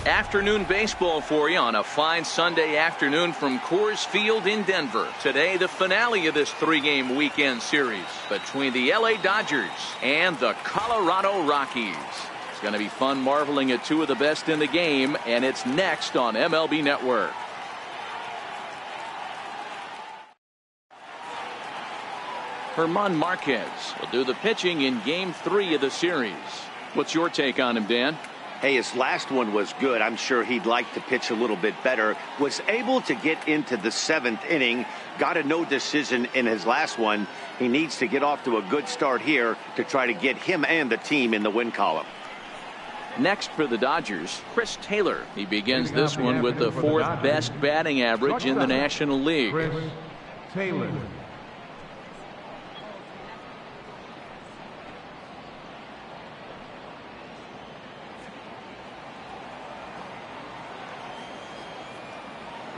Afternoon baseball for you on a fine Sunday afternoon from Coors Field in Denver. Today, the finale of this three-game weekend series between the LA Dodgers and the Colorado Rockies. It's going to be fun marveling at two of the best in the game, and it's next on MLB Network. German Marquez will do the pitching in Game 3 of the series. What's your take on him, Dan? Hey, his last one was good. I'm sure he'd like to pitch a little bit better. Was able to get into the 7th inning. Got a no decision in his last one. He needs to get off to a good start here to try to get him and the team in the win column. Next for the Dodgers, Chris Taylor. He begins this one with the 4th best batting average in the National League. Chris Taylor.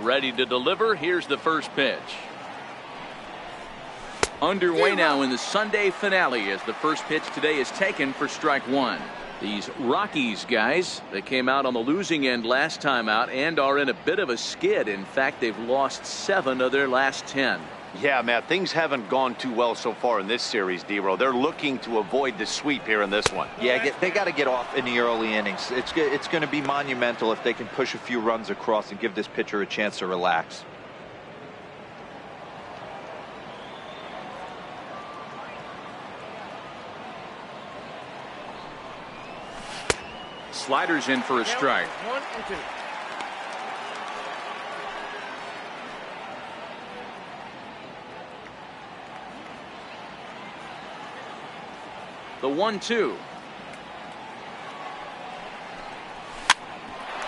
Ready to deliver. Here's the first pitch. Underway now in the Sunday finale as the first pitch today is taken for strike one. These Rockies guys, they came out on the losing end last time out and are in a bit of a skid. In fact, they've lost 7 of their last 10. Yeah, Matt, things haven't gone too well so far in this series, D-Row. They're looking to avoid the sweep here in this one. Yeah, they got to get off in the early innings. It's going to be monumental if they can push a few runs across and give this pitcher a chance to relax. Sliders in for a strike. 1 and 2. The 1-2.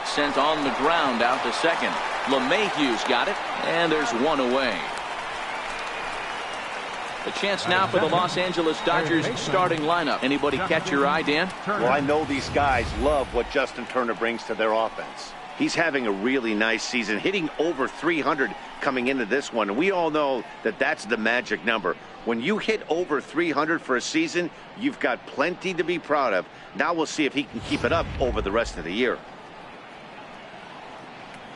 Sent on the ground out to second. LeMahieu's got it, and there's one away. The chance now for the Los Angeles Dodgers starting lineup. Anybody catch your eye, Dan? Well, I know these guys love what Justin Turner brings to their offense. He's having a really nice season, hitting over 300 coming into this one. And we all know that that's the magic number. When you hit over 300 for a season, you've got plenty to be proud of. Now we'll see if he can keep it up over the rest of the year.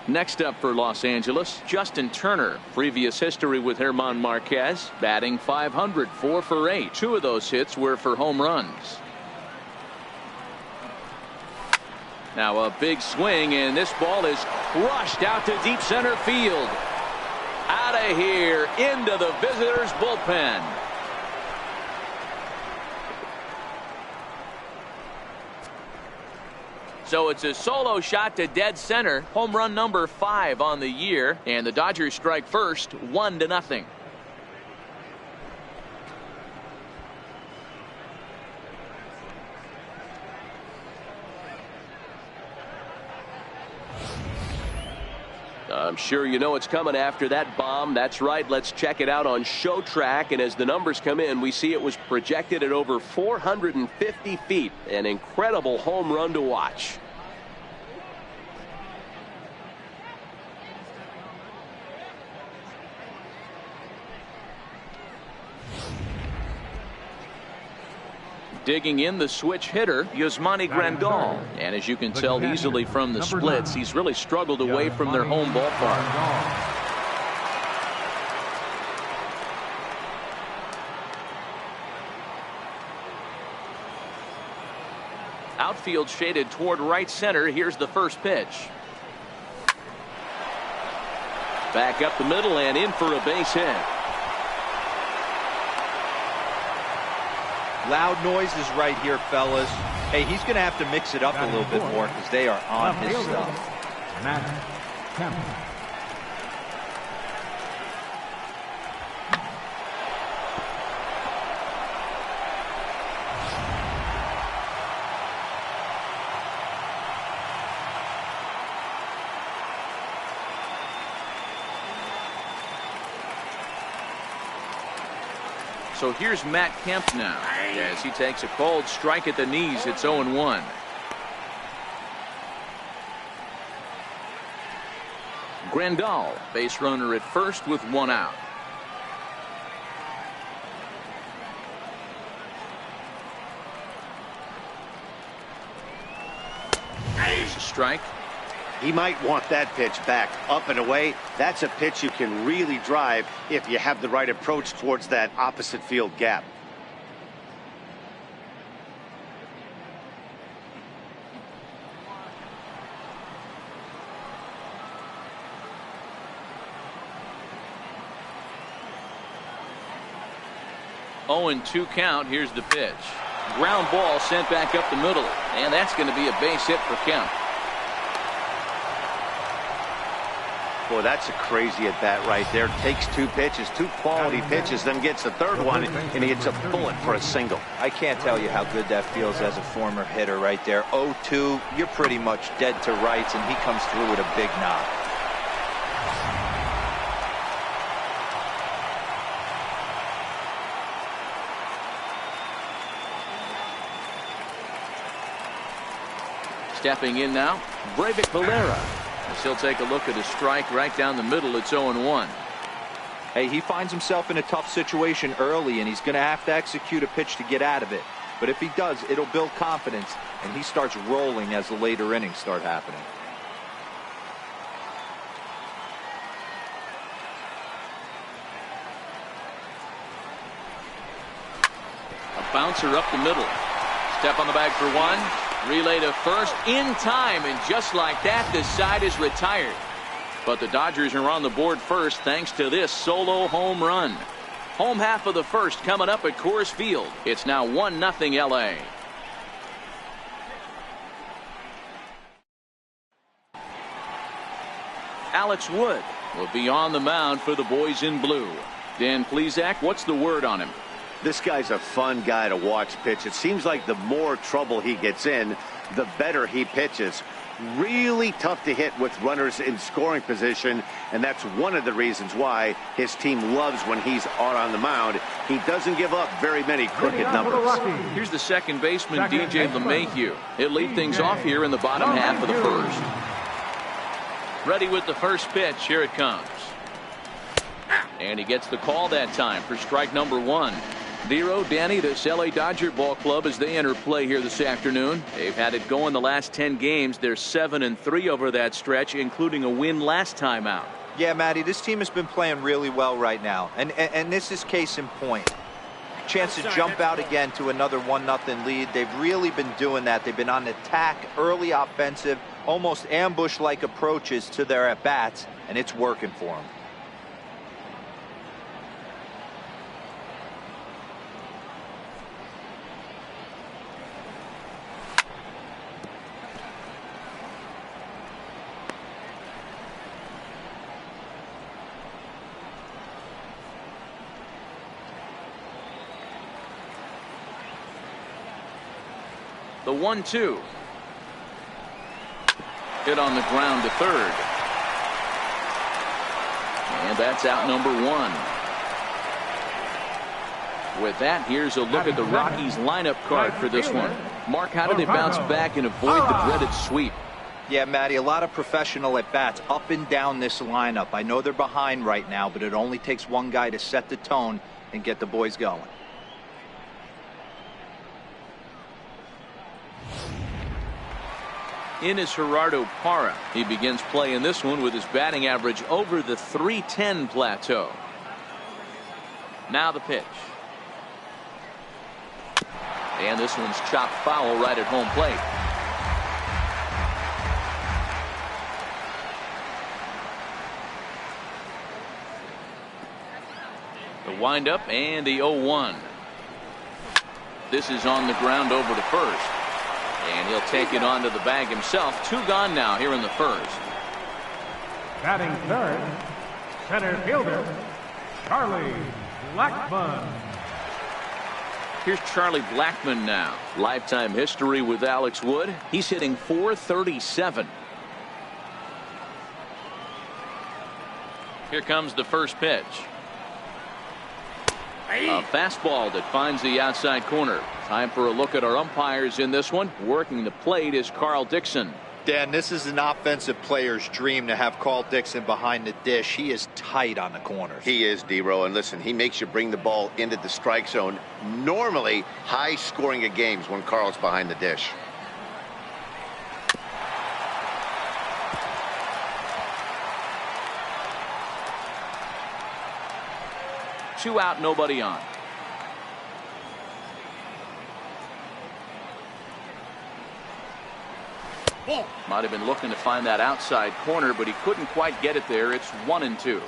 Next up for Los Angeles, Justin Turner. Previous history with German Marquez, batting .500, 4 for 8. 2 of those hits were for home runs. Now a big swing, and this ball is crushed out to deep center field. Out of here into the visitors' bullpen. So it's a solo shot to dead center. Home run number 5 on the year, and the Dodgers strike first, 1-0. I'm sure you know it's coming after that bomb. That's right. Let's check it out on Show Track. And as the numbers come in, we see it was projected at over 450 feet. An incredible home run to watch. Digging in the switch hitter, Yasmani Grandal. And as you can tell easily from the splits, he's really struggled away from their home ballpark. Outfield shaded toward right center. Here's the first pitch. Back up the middle and in for a base hit. Loud noises right here, fellas. Hey, he's going to have to mix it up a little bit more because they are on his stuff. Matt Kemp. So here's Matt Kemp now as he takes a cold strike at the knees. It's 0-1. Grandal, base runner at first with 1 out. There's a strike. He might want that pitch back, up and away. That's a pitch you can really drive if you have the right approach towards that opposite field gap. Oh, and 2 count. Here's the pitch. Ground ball sent back up the middle, and that's going to be a base hit for Kemp. Boy, that's a crazy at bat right there. Takes 2 pitches, 2 quality pitches, then gets the 3rd one, and he hits a bullet for a single. I can't tell you how good that feels as a former hitter right there. 0-2, you're pretty much dead to rights, and he comes through with a big knock. Stepping in now, Breivik Valera. As he'll take a look at a strike right down the middle. It's 0-1. Hey, he finds himself in a tough situation early, and he's going to have to execute a pitch to get out of it. But if he does, it'll build confidence, and he starts rolling as the later innings start happening. A bouncer up the middle. Step on the bag for 1. Relay to first in time, and just like that, the side is retired. But the Dodgers are on the board first thanks to this solo home run. Home half of the first coming up at Coors Field. It's now 1-0 LA. Alex Wood will be on the mound for the boys in blue. Dan Plesac, what's the word on him? This guy's a fun guy to watch pitch. It seems like the more trouble he gets in, the better he pitches. Really tough to hit with runners in scoring position, and that's one of the reasons why his team loves when he's out on the mound. He doesn't give up very many crooked numbers. Here's the second baseman, DJ LeMahieu. He'll lead things off here in the bottom half of the first. Ready with the first pitch. Here it comes. And he gets the call that time for strike number 1. Vero, Danny, this LA Dodger ball club as they enter play here this afternoon. They've had it going the last 10 games. They're 7-3 over that stretch, including a win last time out. Yeah, Matty, this team has been playing really well right now. And this is case in point. Chance to jump out again to another 1-0 lead. They've really been doing that. They've been on attack, early offensive, almost ambush-like approaches to their at-bats, and it's working for them. The 1-2. Hit on the ground to third. And that's out number 1. With that, here's a look at the Rockies lineup card for this one. Mark, how do they bounce back and avoid the dreaded sweep? Yeah, Matty, a lot of professional at-bats up and down this lineup. I know they're behind right now, but it only takes one guy to set the tone and get the boys going. In is Gerardo Parra. He begins play in this one with his batting average over the .310 plateau. Now the pitch. And this one's chopped foul right at home plate. The windup and the 0-1. This is on the ground over to first. And he'll take it onto the bag himself. 2 gone now here in the first. Batting third, center fielder, Charlie Blackmon. Here's Charlie Blackmon now. Lifetime history with Alex Wood. He's hitting .437. Here comes the first pitch. A fastball that finds the outside corner. Time for a look at our umpires in this one. Working the plate is Carl Dixon. Dan, this is an offensive player's dream to have Carl Dixon behind the dish. He is tight on the corners. He is, D-Row, and listen, he makes you bring the ball into the strike zone. Normally, high scoring of games when Carl's behind the dish. 2 out, nobody on. Might have been looking to find that outside corner, but he couldn't quite get it there. It's 1-2.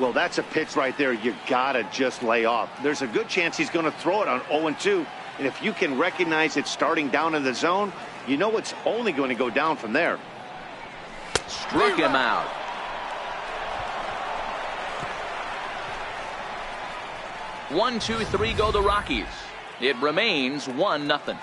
Well, that's a pitch right there you gotta just lay off. There's a good chance he's going to throw it on 0-2, and if you can recognize it starting down in the zone, you know it's only going to go down from there. Struck him out. One, two, three go the Rockies. It remains 1-0.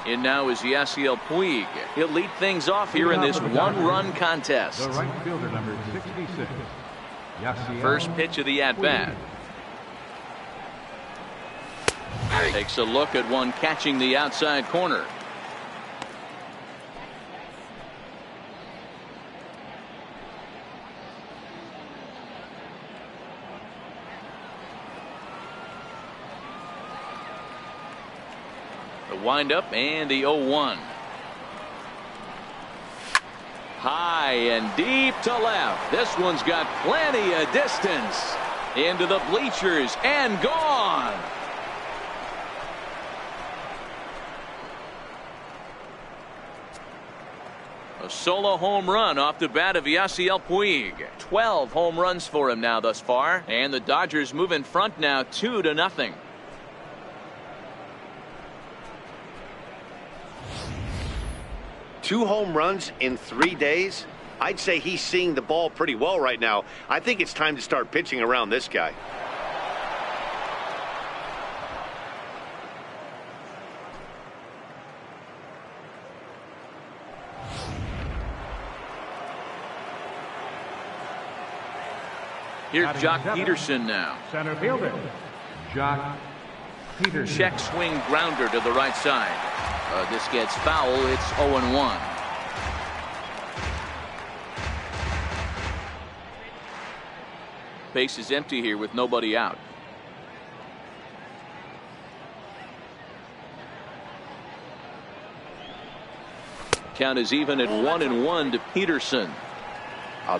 And now is Yasiel Puig. He'll lead things off here in this one-run contest. The right fielder, number 66. Yasiel First pitch of the at-bat. Takes a look at one catching the outside corner. The windup and the 0-1. High and deep to left. This one's got plenty of distance. Into the bleachers and gone. A solo home run off the bat of Yasiel Puig. 12 home runs for him now thus far. And the Dodgers move in front now 2-0. Two home runs in 3 days. I'd say he's seeing the ball pretty well right now. I think it's time to start pitching around this guy. Here's Jock Peterson now. Center fielder, Jock Peterson. Check swing grounder to the right side. This gets foul. It's 0-1. Base is empty here with nobody out. Count is even at 1-1 to Peterson.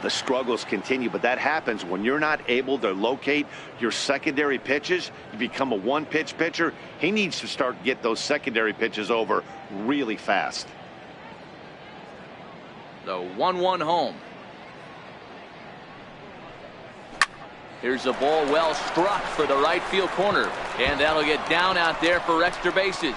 The struggles continue, but that happens when you're not able to locate your secondary pitches. You become a one-pitch pitcher. He needs to start get those secondary pitches over really fast. The 1-1 home. Here's a ball well struck for the right field corner, and that'll get down out there for extra bases.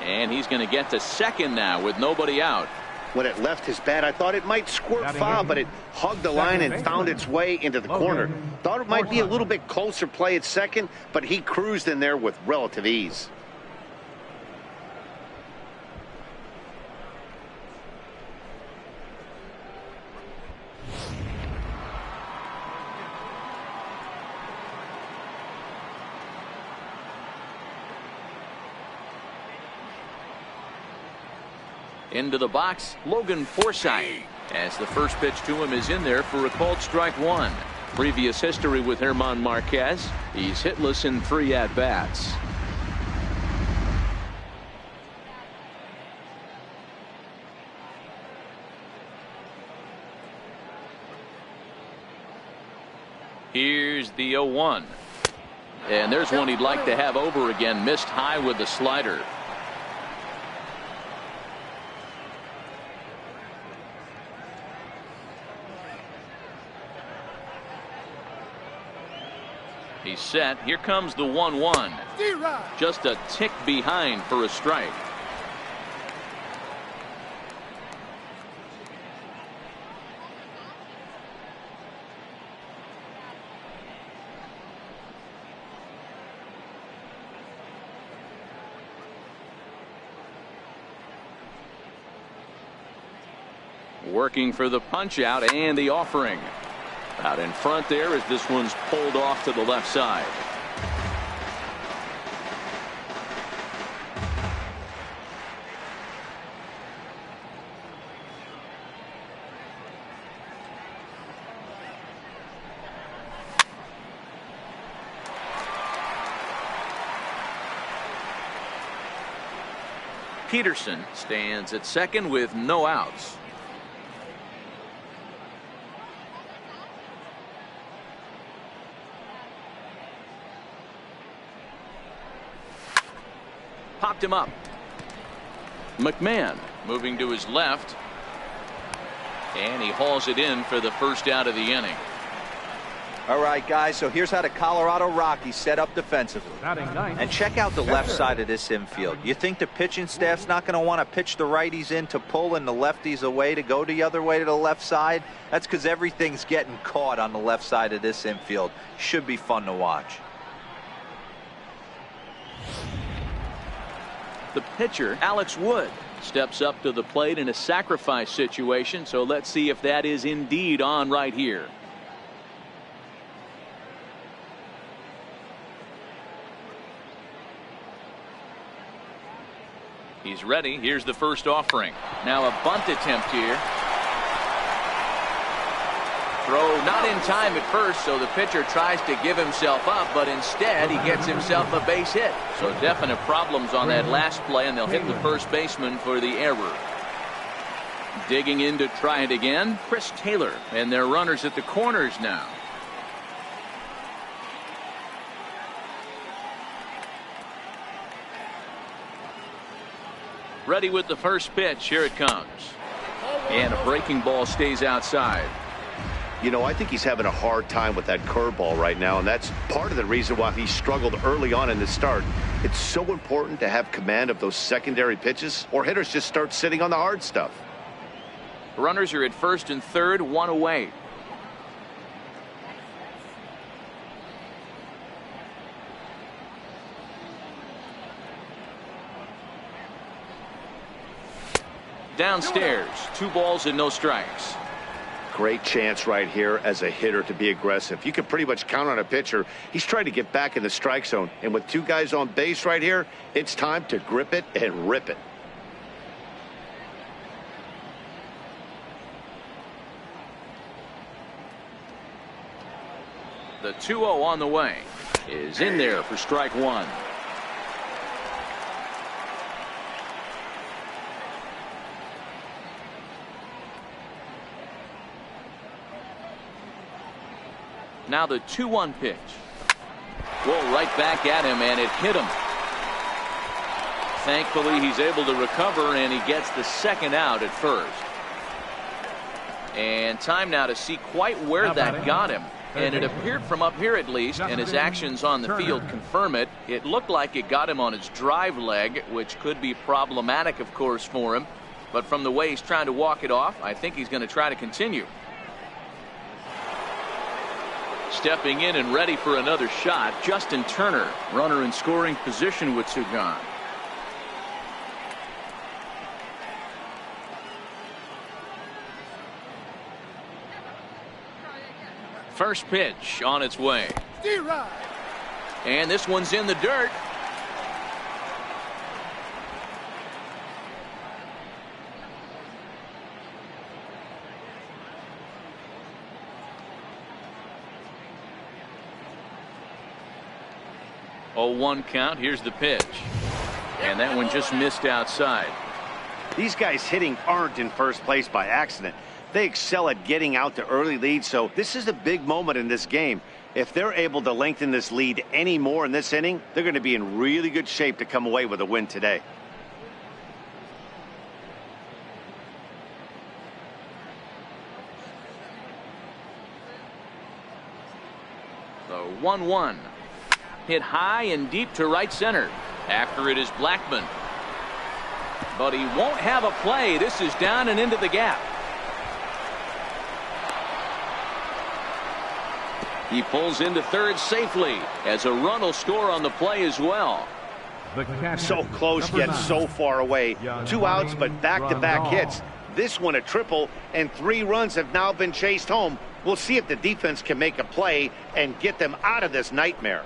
And he's going to get to second now with nobody out. When it left his bat, I thought it might squirt foul, but it hugged the line and found its way into the corner. Thought it might be a little bit closer play at second, but he cruised in there with relative ease. Into the box, Logan Forsythe, as the first pitch to him is in there for a called strike one. Previous history with German Marquez. He's hitless in 3 at-bats. Here's the 0-1. And there's one he'd like to have over again. Missed high with the slider. He's set. Here comes the 1-1. Just a tick behind for a strike. Working for the punch out and the offering. Out in front there as this one's pulled off to the left side. Peterson stands at second with no outs. Popped him up. McMahon moving to his left. And he hauls it in for the first out of the inning. All right, guys, so here's how the Colorado Rockies set up defensively. And check out the left side of this infield. You think the pitching staff's not going to want to pitch the righties in to pull and the lefties away to go the other way to the left side? That's because everything's getting caught on the left side of this infield. Should be fun to watch. The pitcher, Alex Wood, steps up to the plate in a sacrifice situation, so let's see if that is indeed on right here. He's ready. Here's the first offering. Now a bunt attempt here. Throw not in time at first, so the pitcher tries to give himself up, but instead he gets himself a base hit. So definite problems on that last play, and they'll hit the first baseman for the error. Digging in to try it again, Chris Taylor, and their runners at the corners now. Ready with the first pitch. Here it comes. And a breaking ball stays outside. You know, I think he's having a hard time with that curveball right now, and that's part of the reason why he struggled early on in the start. It's so important to have command of those secondary pitches, or hitters just start sitting on the hard stuff. Runners are at first and third, one away. Downstairs, 2 balls and no strikes. Great chance right here as a hitter to be aggressive. You can pretty much count on a pitcher. He's trying to get back in the strike zone, and with 2 guys on base right here, it's time to grip it and rip it. The 2-0 on the way is in there for strike 1. Now the 2-1 pitch. Well, right back at him, and it hit him. Thankfully, he's able to recover, and he gets the second out at first. And time now to see quite where that got him. And it appeared from up here at least, and his actions on the field confirm it. It looked like it got him on his drive leg, which could be problematic, of course, for him. But from the way he's trying to walk it off, I think he's going to try to continue. Stepping in and ready for another shot, Justin Turner, runner in scoring position with 2 gone. First pitch on its way. And this one's in the dirt. Oh, 1 count. Here's the pitch. And that one just missed outside. These guys hitting aren't in first place by accident. They excel at getting out to early leads, so this is a big moment in this game. If they're able to lengthen this lead any more in this inning, they're going to be in really good shape to come away with a win today. The 1-1. Hit high and deep to right center. After it is Blackman. But he won't have a play. This is down and into the gap. He pulls into third safely as a run will score on the play as well. So close yet so far away. 2 outs, but back-to-back hits. This one a triple, and 3 runs have now been chased home. We'll see if the defense can make a play and get them out of this nightmare.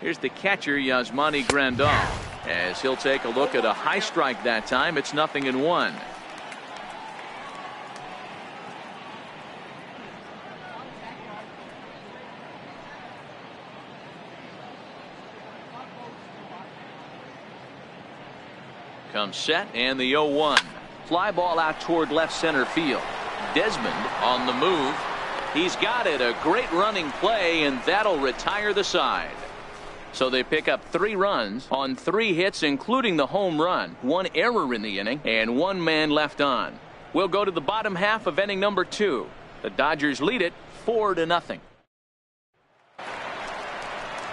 Here's the catcher, Yasmani Grandal, as he'll take a look at a high strike that time. It's 0-1. Comes set and the 0-1. Fly ball out toward left center field. Desmond on the move. He's got it. A great running play, and that'll retire the side. So they pick up 3 runs on 3 hits, including the home run, 1 error in the inning, and 1 man left on. We'll go to the bottom half of inning number 2. The Dodgers lead it 4-0.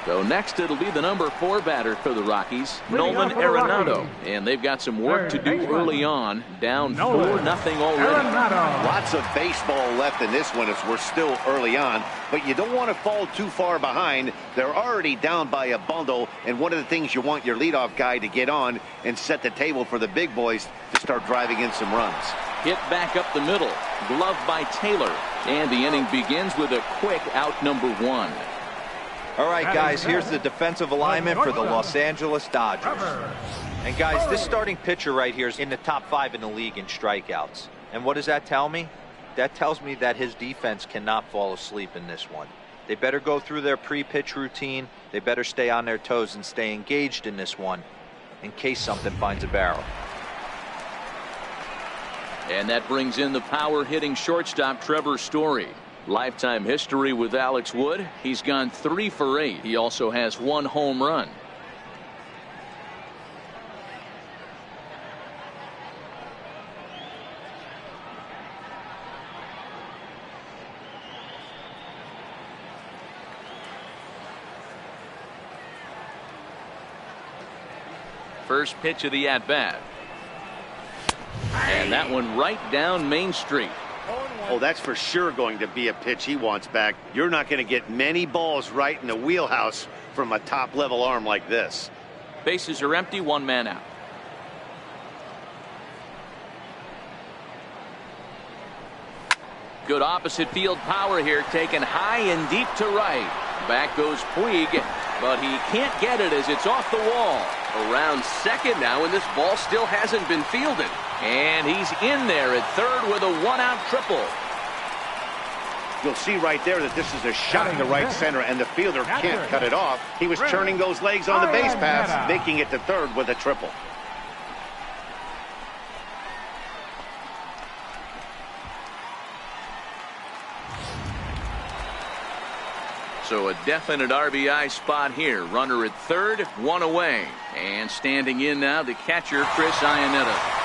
So next it'll be the number 4 batter for the Rockies, Nolan Arenado. And they've got some work to do early on, down 4-0 already. Lots of baseball left in this one as we're still early on, but you don't want to fall too far behind. They're already down by a bundle, and one of the things you want your leadoff guy to get on and set the table for the big boys to start driving in some runs. Hit back up the middle, glove by Taylor, and the inning begins with a quick out number 1. All right, guys, here's the defensive alignment for the Los Angeles Dodgers. And, guys, this starting pitcher right here is in the top 5 in the league in strikeouts. And what does that tell me? That tells me that his defense cannot fall asleep in this one. They better go through their pre-pitch routine. They better stay on their toes and stay engaged in this one in case something finds a barrel. And that brings in the power-hitting shortstop Trevor Story. Lifetime history with Alex Wood. He's gone 3 for 8. He also has 1 home run. First pitch of the at-bat. And that one right down Main Street. Oh, that's for sure going to be a pitch he wants back. You're not going to get many balls right in the wheelhouse from a top-level arm like this. Bases are empty, 1 man out. Good opposite field power here, taken high and deep to right. Back goes Puig, but he can't get it as it's off the wall. Around second now, and this ball still hasn't been fielded. And he's in there at third with a 1-out triple. You'll see right there that this is a shot to right center, and the fielder can't cut it off. He was turning those legs on the base paths, making it to third with a triple. So a definite RBI spot here. Runner at third, 1 away. And standing in now, the catcher, Chris Iannetta.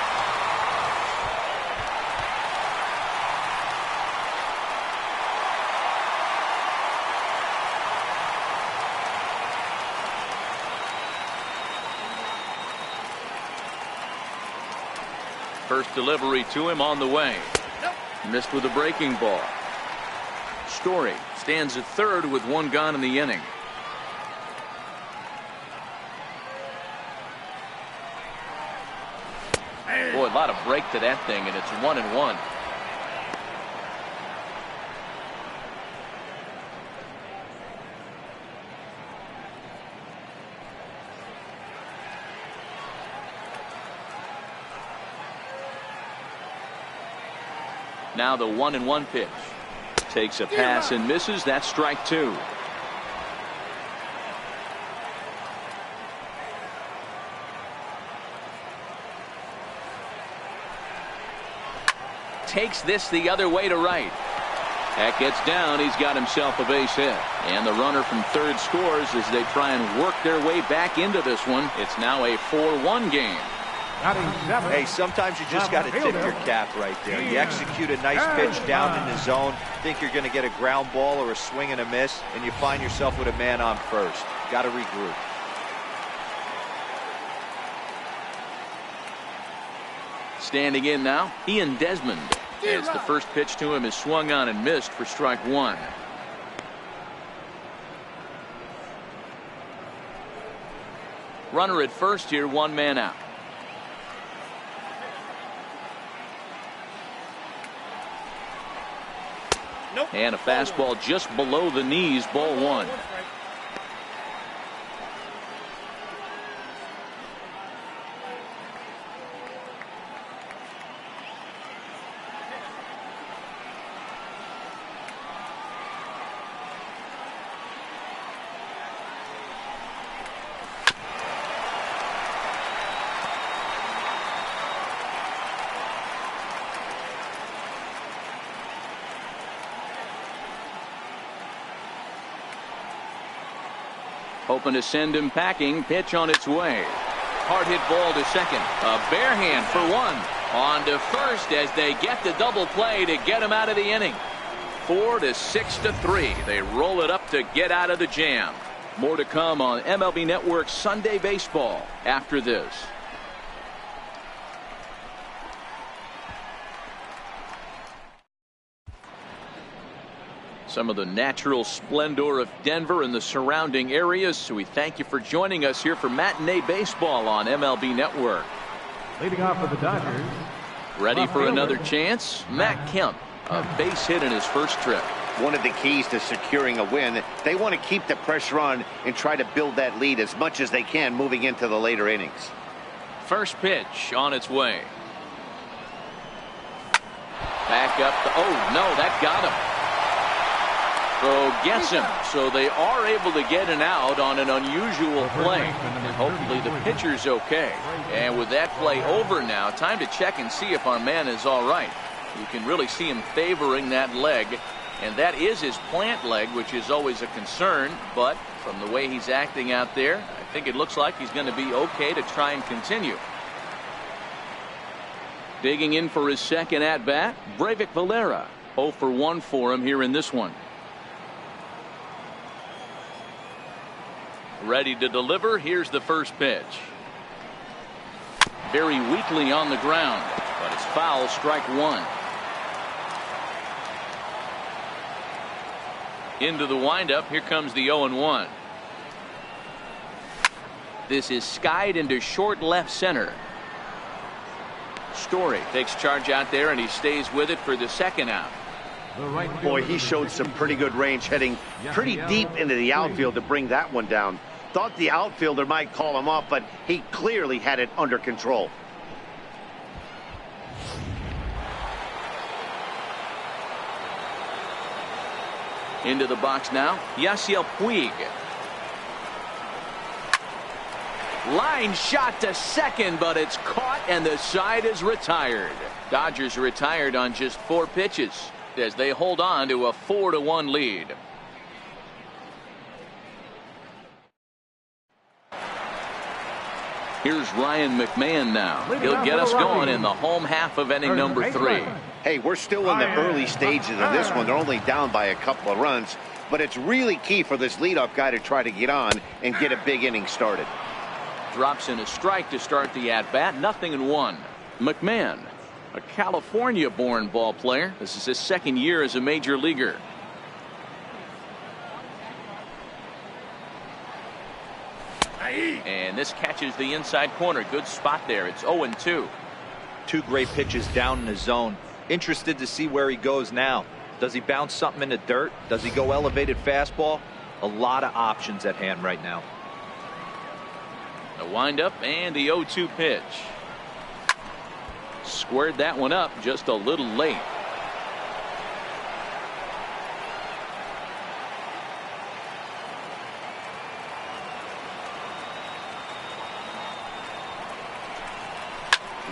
First delivery to him on the way. Missed with a breaking ball. Story stands at third with 1 gone in the inning. Boy, a lot of break to that thing, and it's 1-1. Now the 1-1 pitch. Takes a pass and misses. That's strike 2. Takes this the other way to right. That gets down. He's got himself a base hit. And the runner from third scores as they try and work their way back into this one. It's now a 4-1 game. Hey, sometimes you just got to tip your cap right there. You execute a nice pitch down in the zone, think you're going to get a ground ball or a swing and a miss, and you find yourself with a man on first. Got to regroup. Standing in now, Ian Desmond. As the first pitch to him is swung on and missed for strike 1. Runner at first here, 1 man out. And a fastball just below the knees, ball 1. Hoping to send him packing. Pitch on its way. Hard hit ball to second. A bare hand for one. On to first as they get the double play to get him out of the inning. 4 to 6 to 3. They roll it up to get out of the jam. More to come on MLB Network Sunday Baseball after this. Some of the natural splendor of Denver and the surrounding areas. So we thank you for joining us here for Matinee Baseball on MLB Network. Leading off for the Dodgers. Ready for another chance? Matt Kemp, a base hit in his first trip. One of the keys to securing a win, they want to keep the pressure on and try to build that lead as much as they can moving into the later innings. First pitch on its way. Back up. Oh, no, that got him. So gets him. So they are able to get an out on an unusual play. And hopefully the pitcher's okay. And with that play over now, time to check and see if our man is all right. You can really see him favoring that leg. And that is his plant leg, which is always a concern. But from the way he's acting out there, I think it looks like he's going to be okay to try and continue. Digging in for his second at-bat, Breivik Valera. 0 for 1 for him here in this one. Ready to deliver. Here's the first pitch. Very weakly on the ground, but it's foul, strike one. Into the windup. Here comes the 0-1. This is skied into short left center. Story takes charge out there and he stays with it for the second out. Boy, he showed some pretty good range heading pretty deep into the outfield to bring that one down. Thought the outfielder might call him off, but he clearly had it under control. Into the box now, Yasiel Puig. Line shot to second, but it's caught and the side is retired. Dodgers retired on just 4 pitches as they hold on to a 4-1 lead. Here's Ryan McMahon now. He'll get us going in the home half of inning number 3. Hey, we're still in the early stages of this one. They're only down by a couple of runs, but it's really key for this leadoff guy to try to get on and get a big inning started. Drops in a strike to start the at-bat. 0-1. McMahon, a California-born ball player. This is his second year as a major leaguer. And this catches the inside corner. Good spot there. It's 0-2. 2 great pitches down in the zone. Interested to see where he goes now. Does he bounce something in the dirt? Does he go elevated fastball? A lot of options at hand right now. The windup and the 0-2 pitch. Squared that one up just a little late.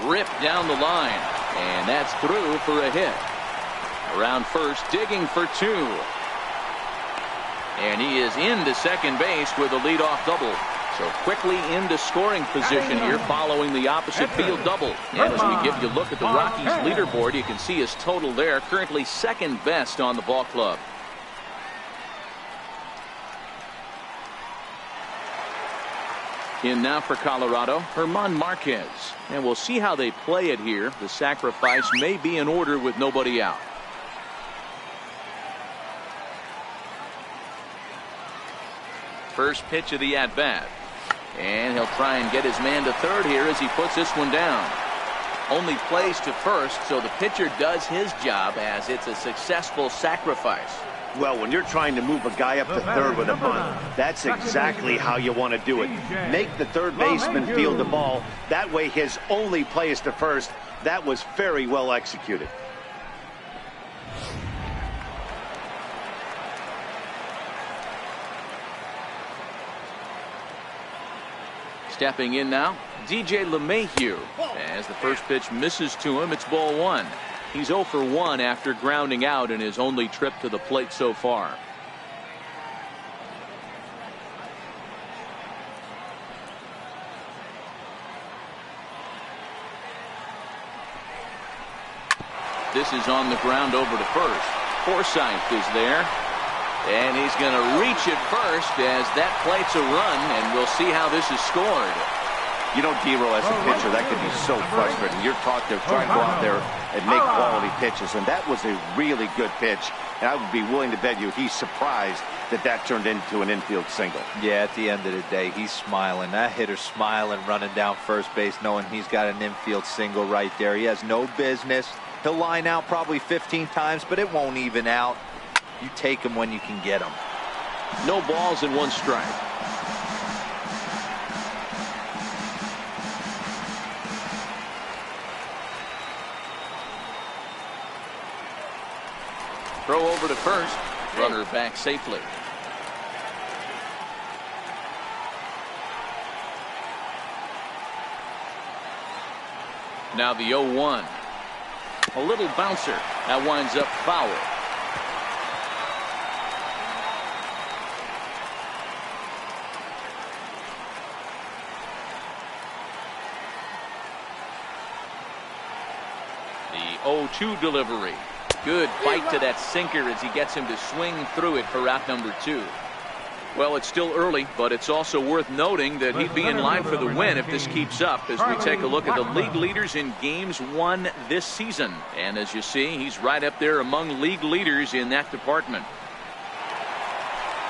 Ripped down the line, and that's through for a hit. Around first, digging for 2. And he is into second base with a leadoff double. So quickly into scoring position here following the opposite field double. And as we give you a look at the Rockies leaderboard, you can see his total there, currently second best on the ball club. In now for Colorado, German Marquez. And we'll see how they play it here. The sacrifice may be in order with nobody out. First pitch of the at-bat. And he'll try and get his man to third here as he puts this one down. Only plays to first, so the pitcher does his job as it's a successful sacrifice. Well, when you're trying to move a guy up to third with a bunt, that's exactly how you want to do it. Make the third baseman field the ball. That way his only play is to first. That was very well executed. Stepping in now, DJ LeMahieu. As the first pitch misses to him, it's ball 1. He's 0 for 1 after grounding out in his only trip to the plate so far. This is on the ground over to first. Forsythe is there. And he's going to reach it first as that plates a run, and we'll see how this is scored. You know, D-Roll, as a pitcher, that could be so frustrating. You're taught to try and go out there and make quality pitches, and that was a really good pitch. And I would be willing to bet you he's surprised that that turned into an infield single. Yeah, at the end of the day, he's smiling. That hitter's smiling, running down first base, knowing he's got an infield single right there. He has no business. He'll line out probably 15 times, but it won't even out. You take him when you can get him. No balls and 1 strike. Throw over to first. Runner back safely. Now the 0-1. A little bouncer. That winds up foul. The 0-2 delivery. Good bite to that sinker as he gets him to swing through it for out number 2. Well, it's still early, but it's also worth noting that he'd be in line for the win if this keeps up as we take a look at the league leaders in games won this season. And as you see, he's right up there among league leaders in that department.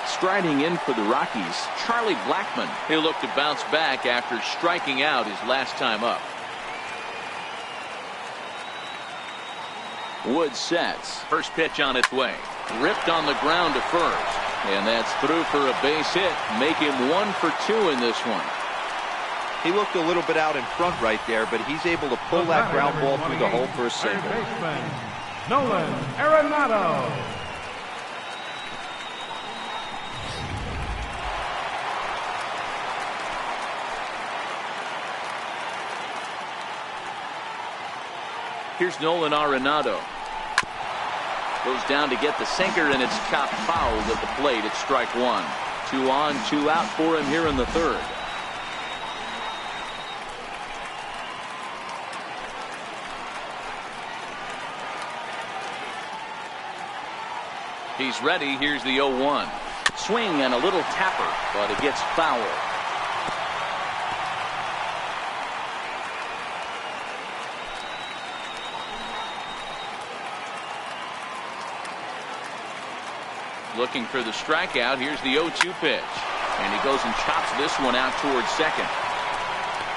Striding in for the Rockies, Charlie Blackmon. He'll look to bounce back after striking out his last time up. Wood sets. First pitch on its way. Ripped on the ground to first. And that's through for a base hit. Make him 1 for 2 in this one. He looked a little bit out in front right there, but he's able to pull that ground ball through the hole for a single. Nolan Arenado. Here's Nolan Arenado. Goes down to get the sinker, and it's chopped fouled at the plate. It's strike 1. 2 on, 2 out for him here in the 3rd. He's ready. Here's the 0-1. Swing and a little tapper, but it gets foul. Looking for the strikeout. Here's the 0-2 pitch. And he goes and chops this one out towards second.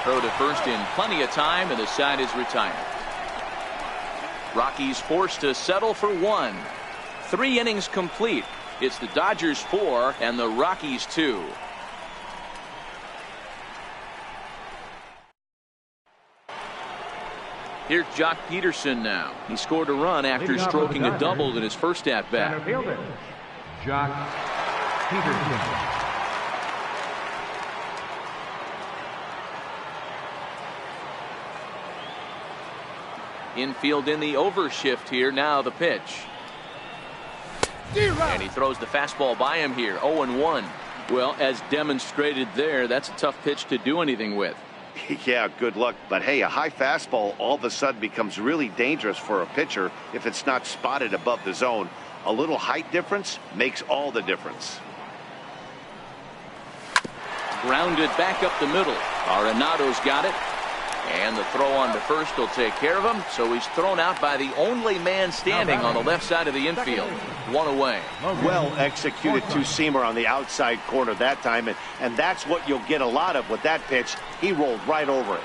Throw to first in plenty of time, and the side is retired. Rockies forced to settle for 1. 3 innings complete. It's the Dodgers 4 and the Rockies 2. Here's Jock Peterson now. He scored a run after stroking a double in his first at-bat. Jock Peterson. Infield in the overshift here. Now the pitch. And he throws the fastball by him here. 0-1. Well, as demonstrated there, that's a tough pitch to do anything with. Yeah, good luck. But hey, a high fastball all of a sudden becomes really dangerous for a pitcher if it's not spotted above the zone. A little height difference makes all the difference. Grounded back up the middle. Arenado's got it. And the throw on to first will take care of him. So he's thrown out by the only man standing on the left side of the infield. 1 away. Well executed two-seamer on the outside corner that time. And that's what you'll get a lot of with that pitch. He rolled right over it.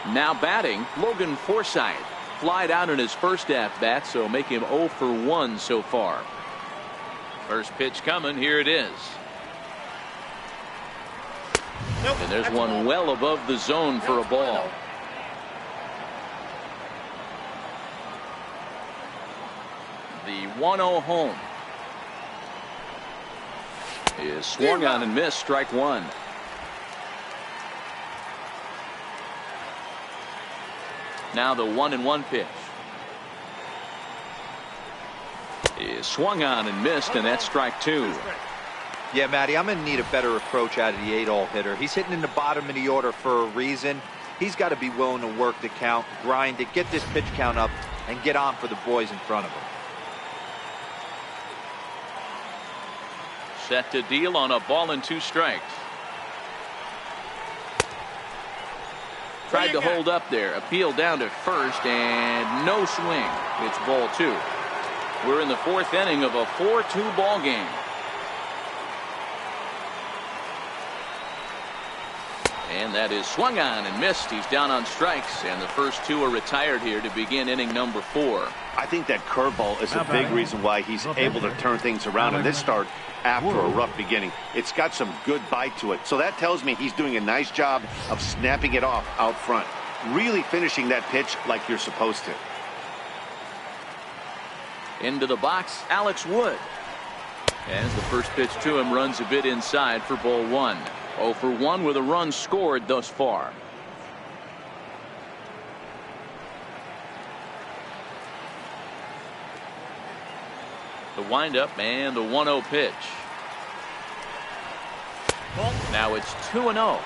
Now batting, Logan Forsythe. Flied out in his first at-bat, so make him 0 for 1 so far. First pitch coming. Here it is. Nope, and there's one well above the zone for a ball. The 1-0 home is swung on and missed. Strike 1. Now the 1-1 pitch is swung on and missed, and that's strike 2. Yeah, Matty, I'm going to need a better approach out of the 8-hole hitter. He's hitting in the bottom of the order for a reason. He's got to be willing to work the count, grind it, get this pitch count up, and get on for the boys in front of him. Set to deal on a ball and 2 strikes. Tried to hold up there. Appeal down to first and no swing. It's ball 2. We're in the 4th inning of a 4-2 ball game. And that is swung on and missed. He's down on strikes, and the first 2 are retired here to begin inning number 4. I think that curveball is a big reason why he's able to turn things around in this start after a rough beginning. It's got some good bite to it. So that tells me he's doing a nice job of snapping it off out front. Really finishing that pitch like you're supposed to. Into the box, Alex Wood. As the first pitch to him runs a bit inside for ball 1. 0 for 1 with a run scored thus far. The windup and the 1-0 pitch. Now it's 2-0.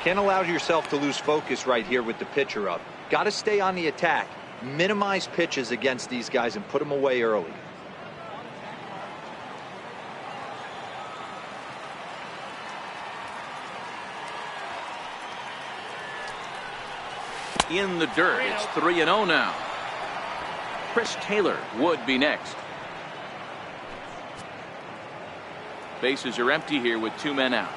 Can't allow yourself to lose focus right here with the pitcher up. Got to stay on the attack. Minimize pitches against these guys and put them away early. In the dirt, it's 3-0 now. Chris Taylor would be next. Bases are empty here with 2 men out.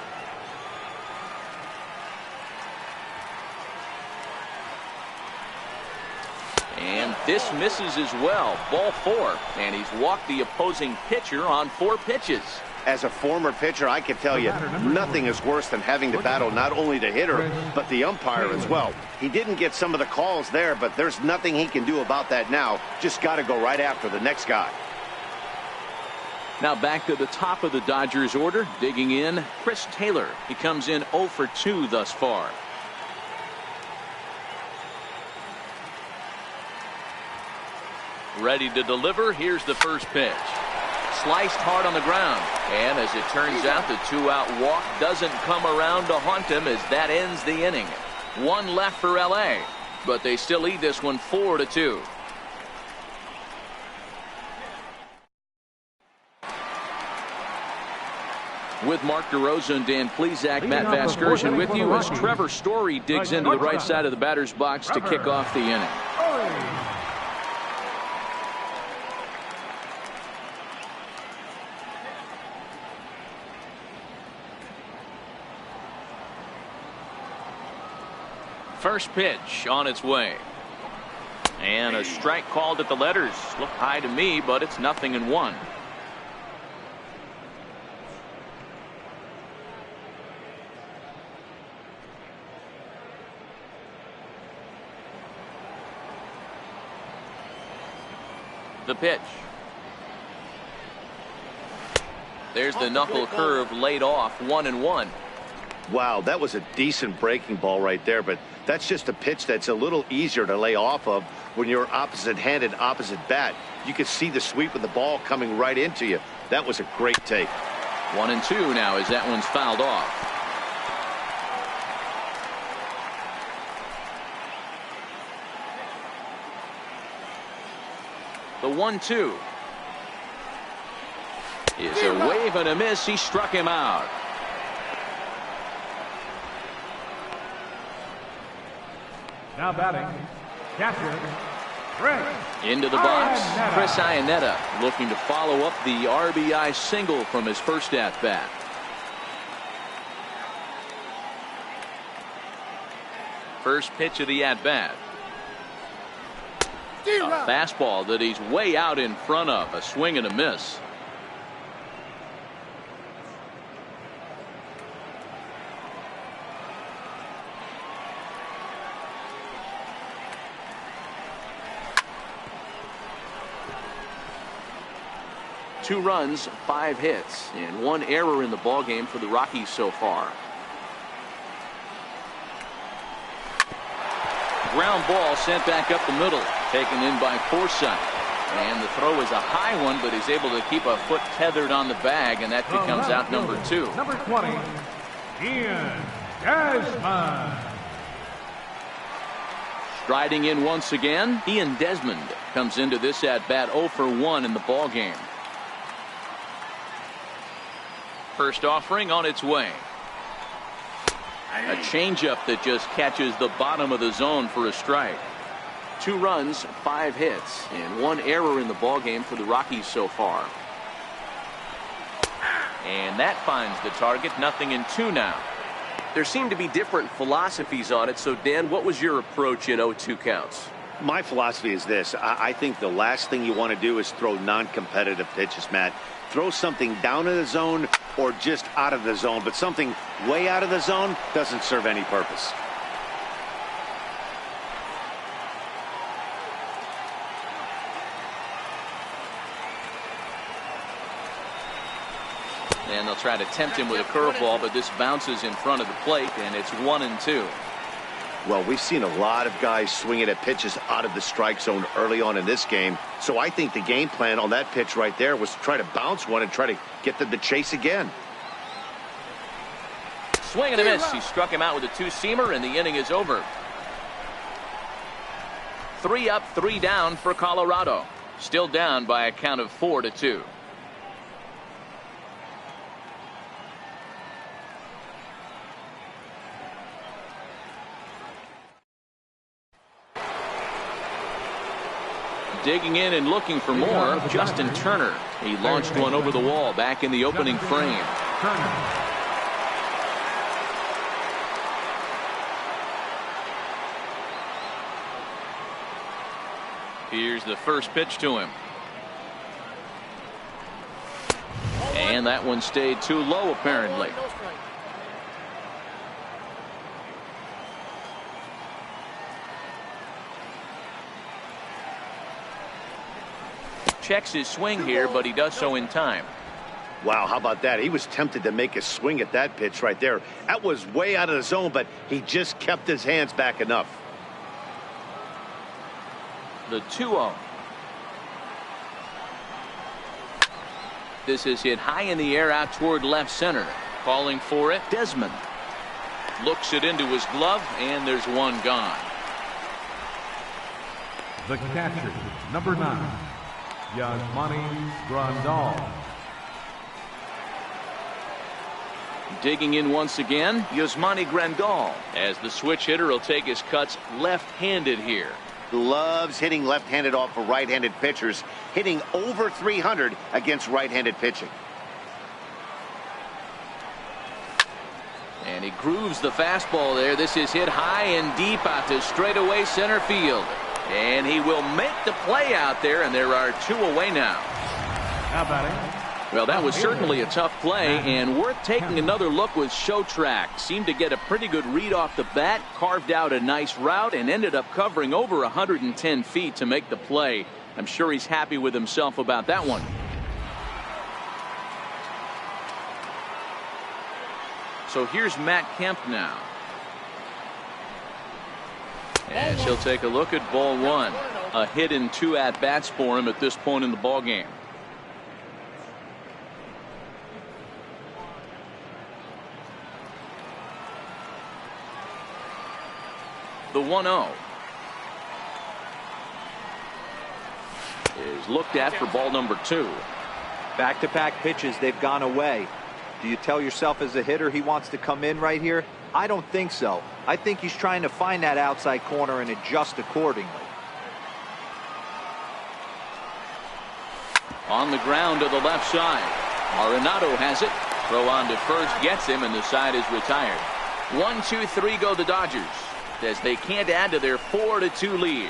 And this misses as well. Ball 4. And he's walked the opposing pitcher on 4 pitches. As a former pitcher, I can tell you, nothing is worse than having to battle not only the hitter, but the umpire as well. He didn't get some of the calls there, but there's nothing he can do about that now. Just got to go right after the next guy. Now back to the top of the Dodgers order. Digging in, Chris Taylor. He comes in 0 for 2 thus far. Ready to deliver. Here's the first pitch. Sliced hard on the ground. And as it turns out, the 2-out walk doesn't come around to haunt him as that ends the inning. 1 left for LA, but they still lead this one 4-2. With Mark DeRosa and Dan Plesac, Matt Vasgersian with you as Trevor Story digs into the right side of the batter's box to kick off the inning. First pitch on its way. And a strike called at the letters. Looked high to me, but it's 0-1. The pitch. There's the knuckle curve laid off. 1-1. Wow, that was a decent breaking ball right there, but that's just a pitch that's a little easier to lay off of when you're opposite-handed, opposite bat. You could see the sweep of the ball coming right into you. That was a great take. 1-2 now as that one's fouled off. The 1-2 is a wave and a miss. He struck him out. Now batting, catcher, Chris. Into the box, Chris Iannetta looking to follow up the RBI single from his first at-bat. First pitch of the at-bat. A fastball that he's way out in front of. A swing and a miss. Two runs, 5 hits, and 1 error in the ballgame for the Rockies so far. Ground ball sent back up the middle, taken in by Forsythe. And the throw is a high one, but he's able to keep a foot tethered on the bag, and that becomes out number 2. Number 20, Ian Desmond. Striding in once again, Ian Desmond comes into this at bat 0 for 1 in the ball game. First offering on its way. A changeup that just catches the bottom of the zone for a strike. 2 runs, 5 hits, and 1 error in the ball game for the Rockies so far. And that finds the target. 0-2 now. There seem to be different philosophies on it. So, Dan, what was your approach in 0-2 counts? My philosophy is this. I think the last thing you want to do is throw non-competitive pitches, Matt. Throw something down in the zone or just out of the zone, but something way out of the zone doesn't serve any purpose. And they'll try to tempt him with a curveball, but this bounces in front of the plate, and it's 1-2. Well, we've seen a lot of guys swinging at pitches out of the strike zone early on in this game. So I think the game plan on that pitch right there was to try to bounce one and try to get them to chase again. Swing and a miss. He struck him out with a 2-seamer, and the inning is over. 3 up, 3 down for Colorado. Still down by a count of 4-2. Digging in and looking for more, Justin Turner. He launched one over the wall back in the opening frame. Here's the first pitch to him. And that one stayed too low, apparently. Checks his swing here, but he does so in time. Wow, how about that? He was tempted to make a swing at that pitch right there. That was way out of the zone, but he just kept his hands back enough. The 2-0. This is hit high in the air out toward left center. Calling for it, Desmond. Looks it into his glove, and there's one gone. The catcher, number 9. Yasmani Grandal. Digging in once again, Yasmani Grandal, as the switch hitter will take his cuts left-handed here. Loves hitting left-handed off of right-handed pitchers, hitting over 300 against right-handed pitching. And he grooves the fastball there. This is hit high and deep out to straightaway center field. And he will make the play out there, and there are 2 away now. How about it? Well, that was certainly a tough play, and worth taking another look with Showtrack. Seemed to get a pretty good read off the bat, carved out a nice route, and ended up covering over 110 feet to make the play. I'm sure he's happy with himself about that one. So here's Matt Kemp now. As he'll take a look at ball 1. A hit in 2 at-bats for him at this point in the ball game. The 1-0 is looked at for ball number 2. Back-to-back pitches, they've gone away. Do you tell yourself as a hitter he wants to come in right here? I don't think so. I think he's trying to find that outside corner and adjust accordingly. On the ground to the left side. Arenado has it. Throw on to first, gets him, and the side is retired. 1-2-3 go the Dodgers, as they can't add to their 4-2 lead.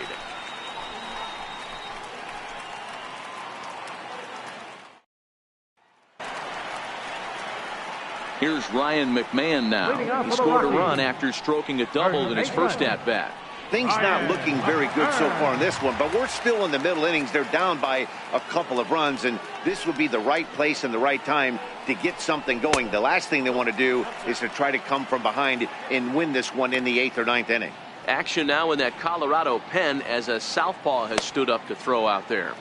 Here's Ryan McMahon now. He scored a run after stroking a double in his first at-bat. Things not looking very good so far in this one, but we're still in the middle innings. They're down by a couple of runs, and this would be the right place and the right time to get something going. The last thing they want to do is to try to come from behind and win this one in the 8th or 9th inning. Action now in that Colorado pen as a southpaw has stood up to throw out there.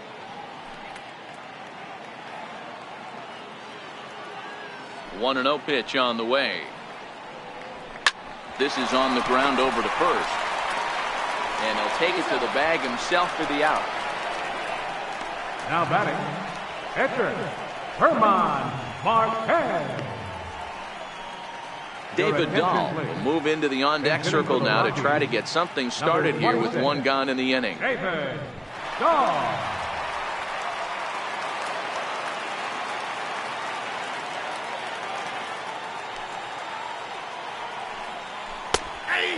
One 1-0 pitch on the way. This is on the ground over to first. And he'll take it to the bag himself for the out. Now batting, pitcher, Herman Marquez. David Dahl will move into the on-deck circle now to try to get something started here with one gone in the inning. David Dahl.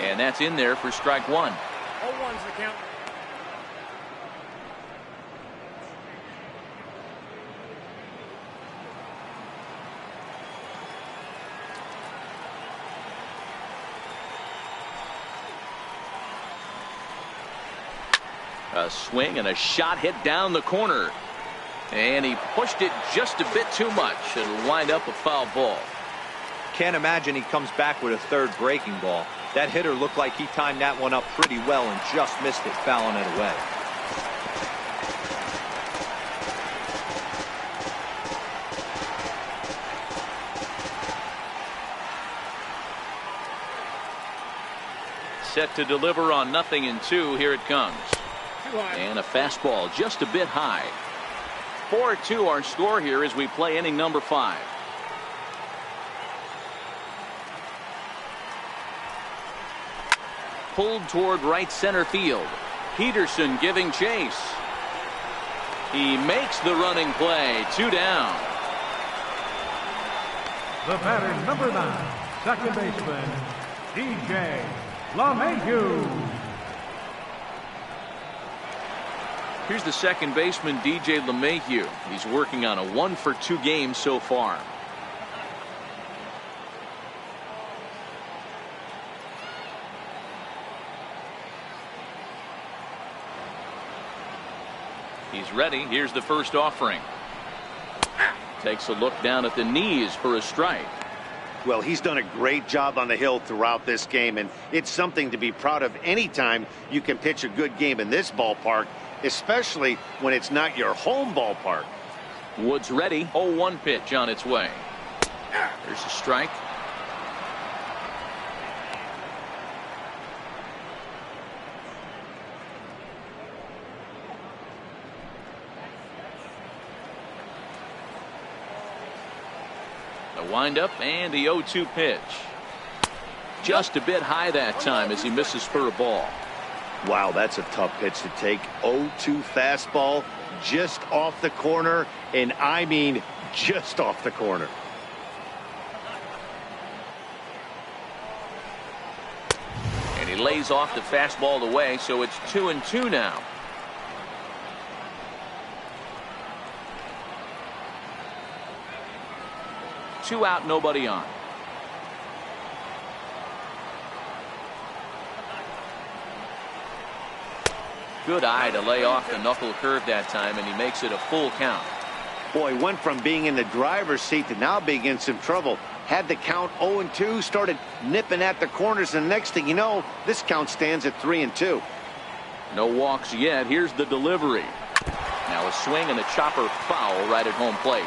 And that's in there for strike one. 0-1's the count. A swing and a shot hit down the corner. And he pushed it just a bit too much. It'll wind up a foul ball. Can't imagine he comes back with a third breaking ball. That hitter looked like he timed that one up pretty well and just missed it, fouling it away. Set to deliver on 0-2. Here it comes. And a fastball just a bit high. 4-2 our score here as we play inning number 5. Pulled toward right center field. Peterson giving chase. He makes the running play. 2 down. The batter, number 9, second baseman, DJ LeMahieu. Here's the second baseman, DJ LeMahieu. He's working on a 1-for-2 game so far. He's ready. Here's the first offering. Takes a look down at the knees for a strike. Well, he's done a great job on the hill throughout this game, and it's something to be proud of anytime you can pitch a good game in this ballpark, especially when it's not your home ballpark. Woods ready. 0-1 pitch on its way. There's a strike. The windup and the 0-2 pitch. Just a bit high that time as he misses for a ball. Wow, that's a tough pitch to take. 0-2 fastball just off the corner, and I mean just off the corner. And he lays off the fastball away, so it's 2-2 now. Two out, nobody on. Good eye to lay off the knuckle curve that time, and he makes it a full count. Boy, went from being in the driver's seat to now being in some trouble. Had the count 0-2, started nipping at the corners, and next thing you know, this count stands at 3-2. No walks yet. Here's the delivery. Now a swing and a chopper foul right at home plate.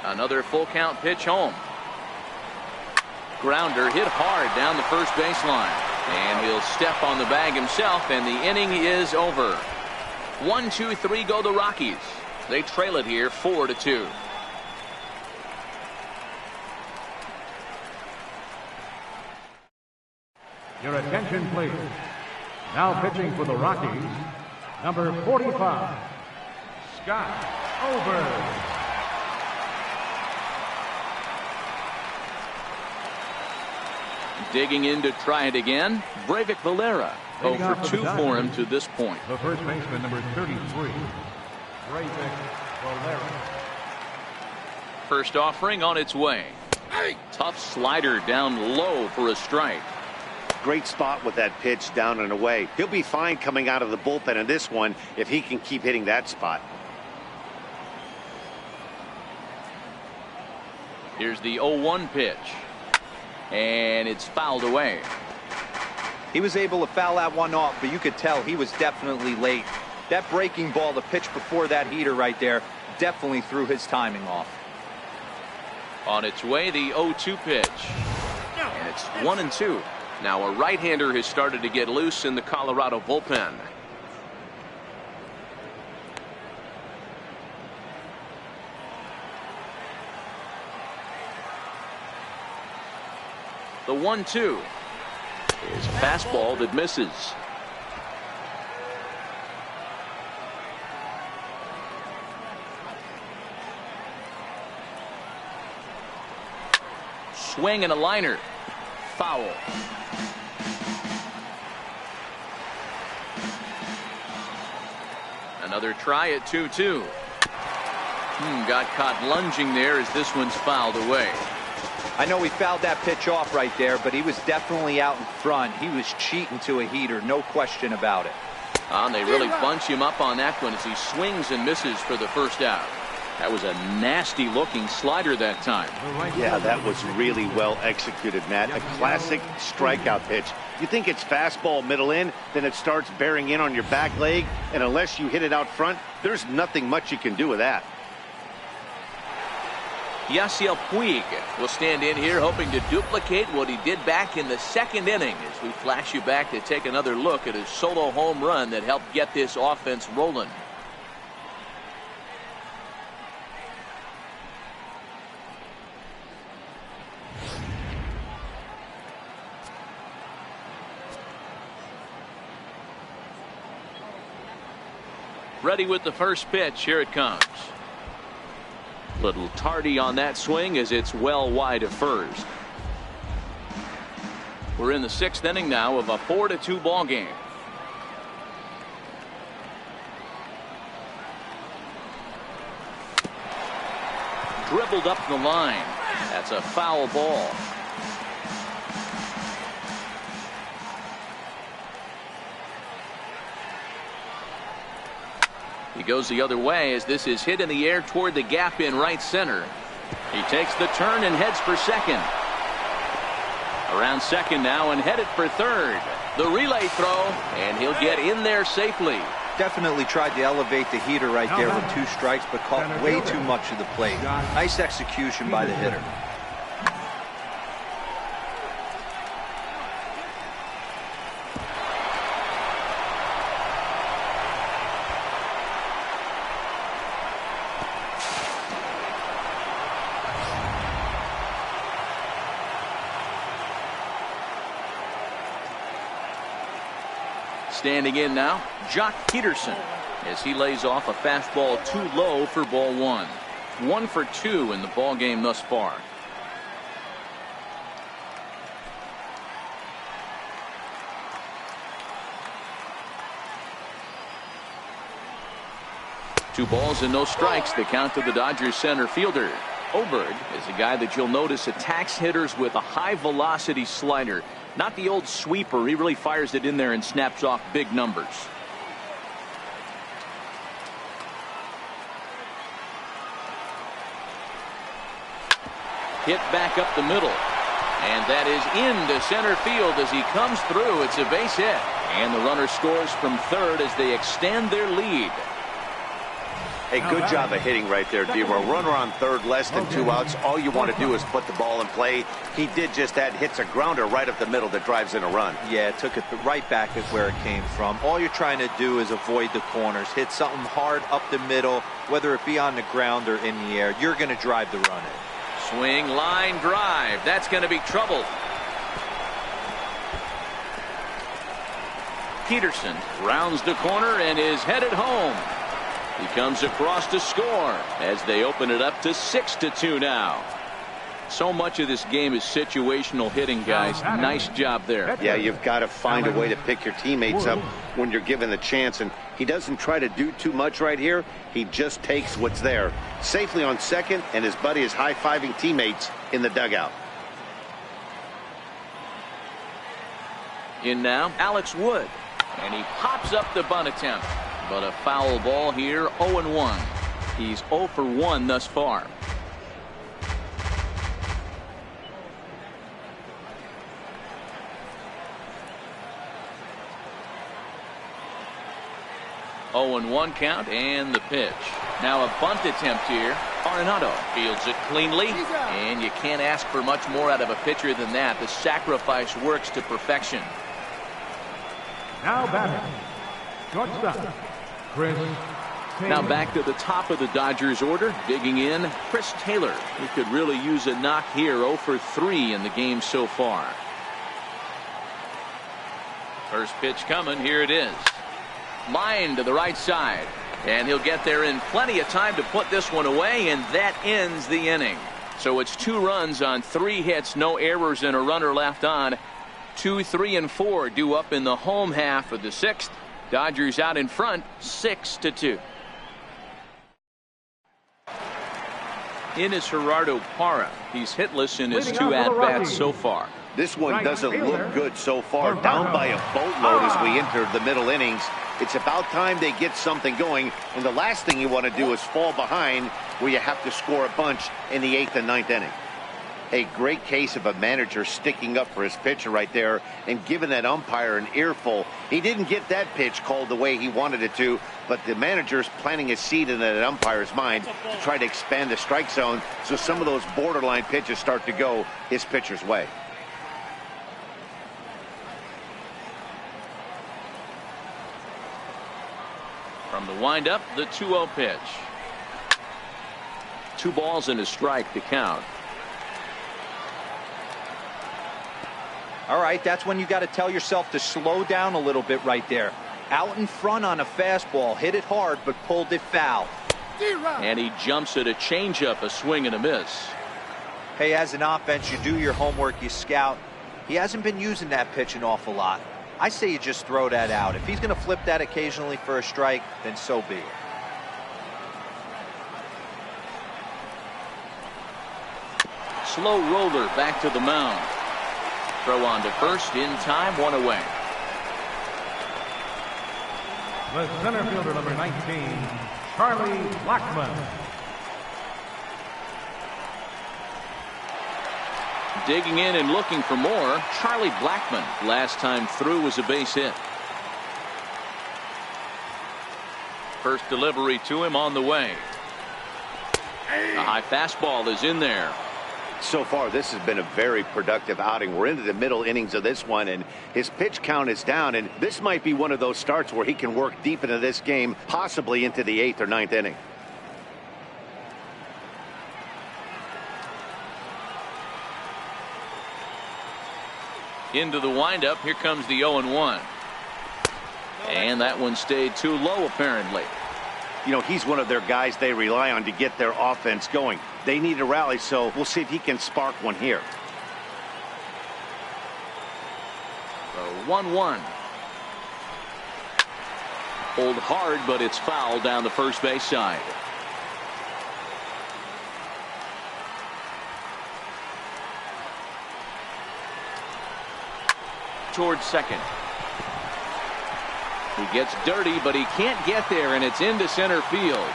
Another full count pitch home. Grounder hit hard down the first baseline. And he'll step on the bag himself, and the inning is over. 1-2-3 go the Rockies. They trail it here 4-2. Your attention, please. Now pitching for the Rockies, number 45, Scott Over. Digging in to try it again, Breivik Valera. 0-for-2 for him to this point. The first baseman, number 33, Breivik Valera. First offering on its way. Tough slider down low for a strike. Great spot with that pitch down and away. He'll be fine coming out of the bullpen in this one if he can keep hitting that spot. Here's the 0-1 pitch. And it's fouled away. He was able to foul that one off, but you could tell he was definitely late. That breaking ball, the pitch before that heater right there, definitely threw his timing off. On its way, the 0-2 pitch. And it's 1-2. Now a right-hander has started to get loose in the Colorado bullpen. The 1-2 is a fastball that misses. Swing and a liner. Foul. Another try at 2-2. Got caught lunging there as this one's fouled away. I know he fouled that pitch off right there, but he was definitely out in front. He was cheating to a heater, no question about it. And they really bunch him up on that one as he swings and misses for the first out. That was a nasty looking slider that time. Yeah, that was really well executed, Matt. A classic strikeout pitch. You think it's fastball middle in, then it starts bearing in on your back leg, and unless you hit it out front, there's nothing much you can do with that. Yasiel Puig will stand in here hoping to duplicate what he did back in the second inning as we flash you back to take another look at his solo home run that helped get this offense rolling. Ready with the first pitch. Here it comes. Little tardy on that swing as it's well wide of first. We're in the sixth inning now of a 4-2 ball game. Dribbled up the line. That's a foul ball. He goes the other way as this is hit in the air toward the gap in right center. He takes the turn and heads for second. Around second now and headed for third. The relay throw, and he'll get in there safely. Definitely tried to elevate the heater right there with 2 strikes, but caught way too much of the plate. Nice execution by the hitter. Standing in now, Jock Peterson, as he lays off a fastball too low for ball 1. 1 for 2 in the ball game thus far. Two balls and no strikes, the count to the Dodgers center fielder. Oberg is a guy that you'll notice attacks hitters with a high velocity slider. Not the old sweeper. He really fires it in there and snaps off big numbers. Hit back up the middle. And that is into center field as he comes through. It's a base hit. And the runner scores from third as they extend their lead. Hey, good job of hitting right there, D-Roy. Runner on third, less than 2 outs. All you want to do is put the ball in play. He did just that. Hits a grounder right up the middle that drives in a run. Yeah, took it right back at where it came from. All you're trying to do is avoid the corners. Hit something hard up the middle, whether it be on the ground or in the air. You're going to drive the run in. Swing, line, drive. That's going to be trouble. Peterson rounds the corner and is headed home. He comes across to score as they open it up to 6-2 now. So much of this game is situational hitting, guys. Nice job there. Yeah, you've got to find a way to pick your teammates up when you're given the chance, and he doesn't try to do too much right here. He just takes what's there. Safely on second, and his buddy is high-fiving teammates in the dugout. In now, Alex Wood. And he pops up the bunt attempt. But a foul ball here, 0-1. He's 0 for 1 thus far. 0-1 count and the pitch. Now a bunt attempt here. Arenado fields it cleanly, and you can't ask for much more out of a pitcher than that. The sacrifice works to perfection. Now batting, shortstop, Chris Taylor. Now back to the top of the Dodgers order, digging in, Chris Taylor. He could really use a knock here. 0 for 3 in the game so far. First pitch coming. Here it is. Line to the right side. And he'll get there in plenty of time to put this one away, and that ends the inning. So it's 2 runs on 3 hits, no errors, and a runner left on. 2, 3, and 4 due up in the home half of the 6th. Dodgers out in front, 6-2. In is Gerardo Parra. He's hitless in his 2 at-bats so far. This one doesn't look good so far. Down by a boatload as we enter the middle innings. It's about time they get something going, and the last thing you want to do is fall behind where you have to score a bunch in the 8th and 9th inning. A great case of a manager sticking up for his pitcher right there and giving that umpire an earful. He didn't get that pitch called the way he wanted it to, but the manager's planting a seed in that umpire's mind to try to expand the strike zone so some of those borderline pitches start to go his pitcher's way. From the windup, the 2-0 pitch. 2 balls and a strike to count. All right, that's when you got to tell yourself to slow down a little bit right there. Out in front on a fastball, hit it hard, but pulled it foul. And he jumps at a changeup, a swing and a miss. Hey, as an offense, you do your homework, you scout. He hasn't been using that pitch an awful lot. I say you just throw that out. If he's going to flip that occasionally for a strike, then so be it. Slow roller back to the mound. Throw on to first in time, 1 away. The center fielder, number 19, Charlie Blackmon. Digging in and looking for more, Charlie Blackmon. Last time through was a base hit. First delivery to him on the way. A high fastball is in there. So far, this has been a very productive outing. We're into the middle innings of this one, and his pitch count is down, and this might be one of those starts where he can work deep into this game, possibly into the 8th or 9th inning. Into the windup. Here comes the 0-1. And that one stayed too low, apparently. You know, he's one of their guys they rely on to get their offense going. They need a rally, so we'll see if he can spark one here. The 1-1. Pulled hard, but it's foul down the first base side. Towards second. He gets dirty, but he can't get there, and it's into center field.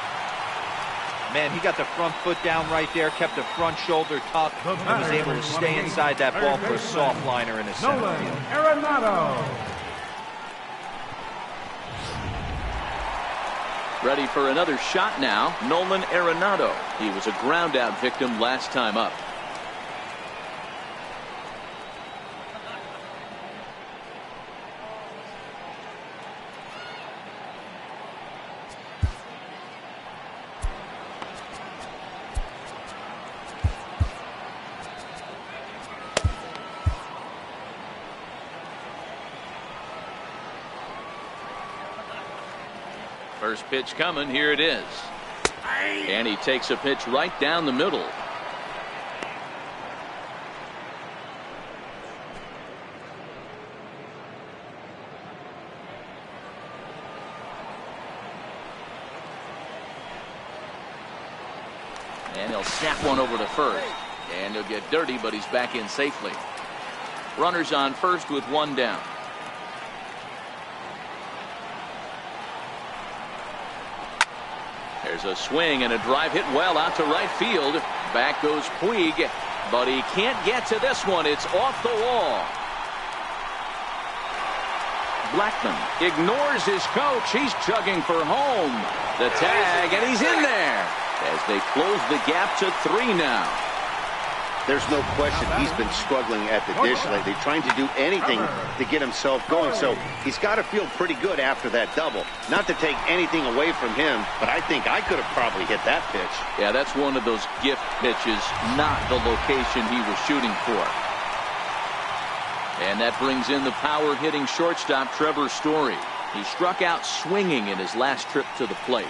Man, he got the front foot down right there, kept the front shoulder tucked, and was able to stay inside that ball for a soft liner in the center field. Arenado. Ready for another shot now, Nolan Arenado. He was a ground-out victim last time up. First pitch coming. Here it is. And he takes a pitch right down the middle. And he'll snap one over to first. And he'll get dirty, but he's back in safely. Runners on first with 1 down. There's a swing and a drive hit well out to right field. Back goes Puig, but he can't get to this one. It's off the wall. Blackman ignores his coach. He's chugging for home. The tag, and he's in there as they close the gap to 3 now. There's no question he's been struggling at the dish lately, trying to do anything to get himself going. So he's got to feel pretty good after that double. Not to take anything away from him, but I think I could have probably hit that pitch. Yeah, that's one of those gift pitches, not the location he was shooting for. And that brings in the power-hitting shortstop, Trevor Story. He struck out swinging in his last trip to the plate.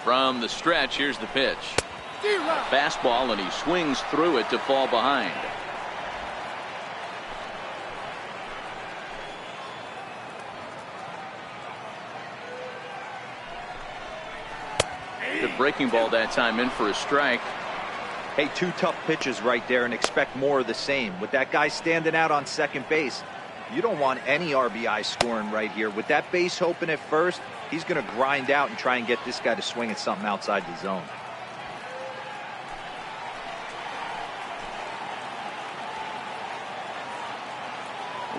From the stretch, here's the pitch. Fastball, and he swings through it to fall behind. The breaking ball that time in for a strike. Hey, 2 tough pitches right there, and expect more of the same. With that guy standing out on second base, you don't want any RBI scoring right here. With that base open at first, he's going to grind out and try and get this guy to swing at something outside the zone.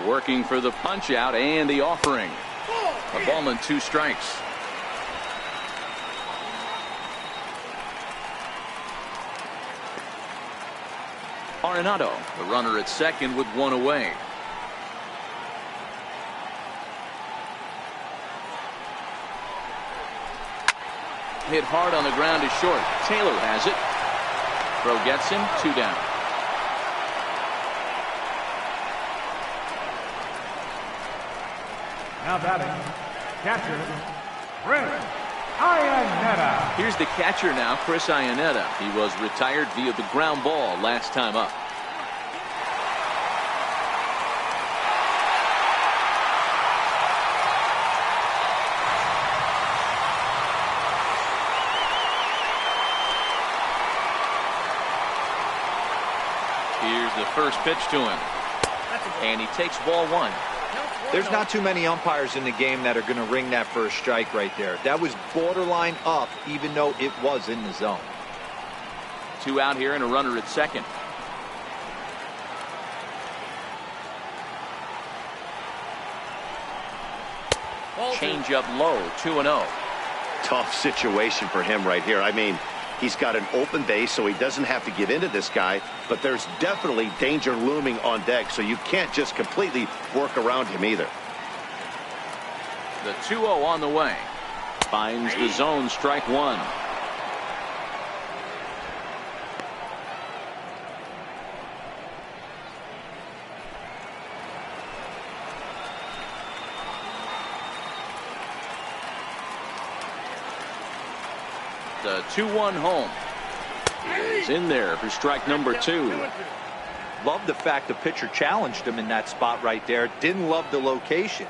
Working for the punch out and the offering. A ball and 2 strikes. Arenado, the runner at second with 1 away. Hit hard on the ground is short. Taylor has it. Throw gets him. 2 down. Now batting, catcher, Chris Iannetta. Here's the catcher now, Chris Iannetta. He was retired via the ground ball last time up. Here's the first pitch to him. And he takes ball 1. There's not too many umpires in the game that are going to ring that first strike right there. That was borderline up, even though it was in the zone. 2 out here and a runner at second. Change up low, 2-0. Tough situation for him right here. I mean, he's got an open base, so he doesn't have to get into this guy, but there's definitely danger looming on deck, so you can't just completely work around him either. The 2-0 on the way. Finds the zone, strike 1. The 2-1 home is in there for strike number 2. Love the fact the pitcher challenged him in that spot right there. Didn't love the location.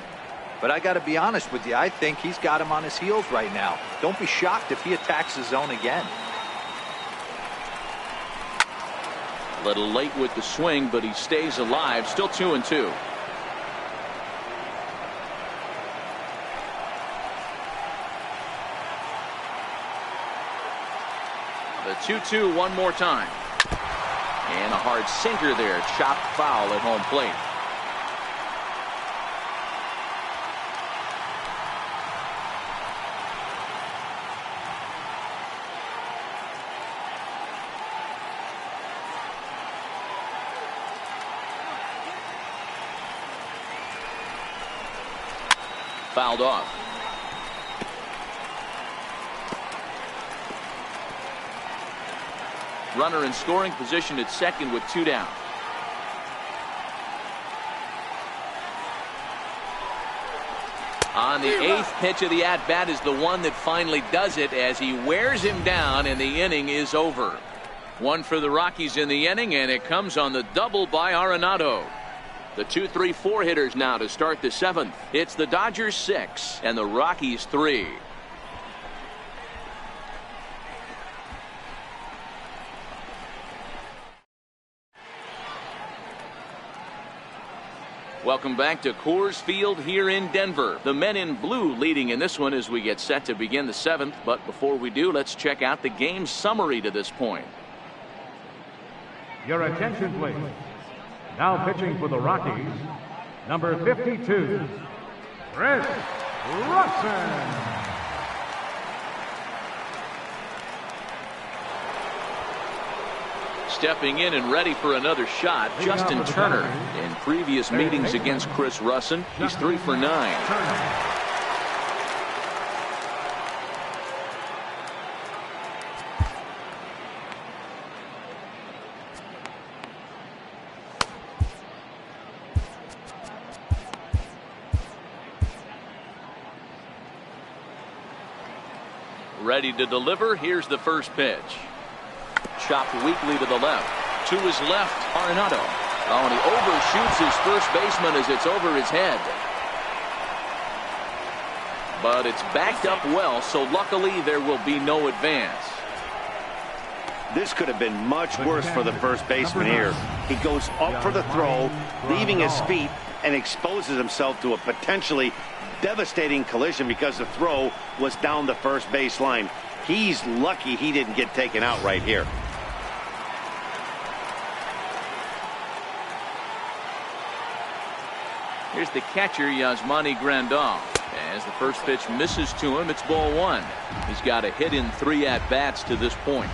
But I got to be honest with you, I think he's got him on his heels right now. Don't be shocked if he attacks the zone again. A little late with the swing, but he stays alive. Still 2-2. The 2-2 one more time. And a hard sinker there. Chopped foul at home plate. Fouled off. Runner in scoring position at second with 2 down. On the 8th pitch of the at-bat is the one that finally does it as he wears him down and the inning is over. 1 for the Rockies in the inning, and it comes on the double by Arenado. The 2-3-4 hitters now to start the 7th. It's the Dodgers 6 and the Rockies 3. Welcome back to Coors Field here in Denver. The men in blue leading in this one as we get set to begin the 7th. But before we do, let's check out the game summary to this point. Your attention, please. Now pitching for the Rockies, number 52, Chris Rusin. Stepping in and ready for another shot, Justin Turner. In previous meetings against Chris Rusin, he's 3 for 9. Ready to deliver. Here's the first pitch. Chopped weakly to the left. To his left, Arenado. Oh, and he overshoots his first baseman as it's over his head. But it's backed up well, so luckily there will be no advance. This could have been much worse for the first baseman here. He goes up for the throw, leaving his feet, and exposes himself to a potentially devastating collision because the throw was down the first base line. He's lucky he didn't get taken out right here. Here's the catcher, Yasmani Grandal. As the first pitch misses to him, it's ball 1. He's got a hit in 3 at-bats to this point.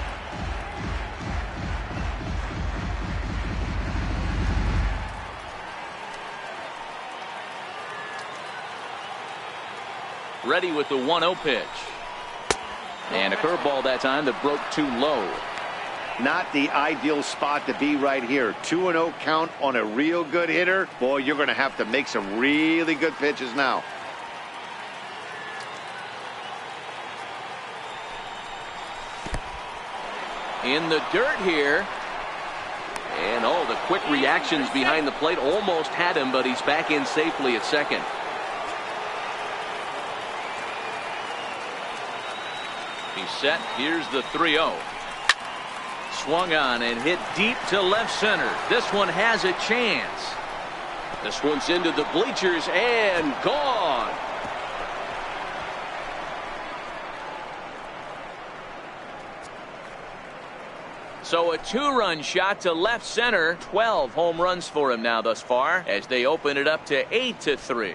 Ready with the 1-0 pitch. And a curveball that time that broke too low. Not the ideal spot to be right here. 2-0 count on a real good hitter. Boy, you're going to have to make some really good pitches now. In the dirt here. And oh, the quick reactions behind the plate almost had him, but he's back in safely at second. He's set. Here's the 3-0. Swung on and hit deep to left center. This one has a chance. This one's into the bleachers and gone. So a 2-run shot to left center. 12 home runs for him now thus far as they open it up to 8-3.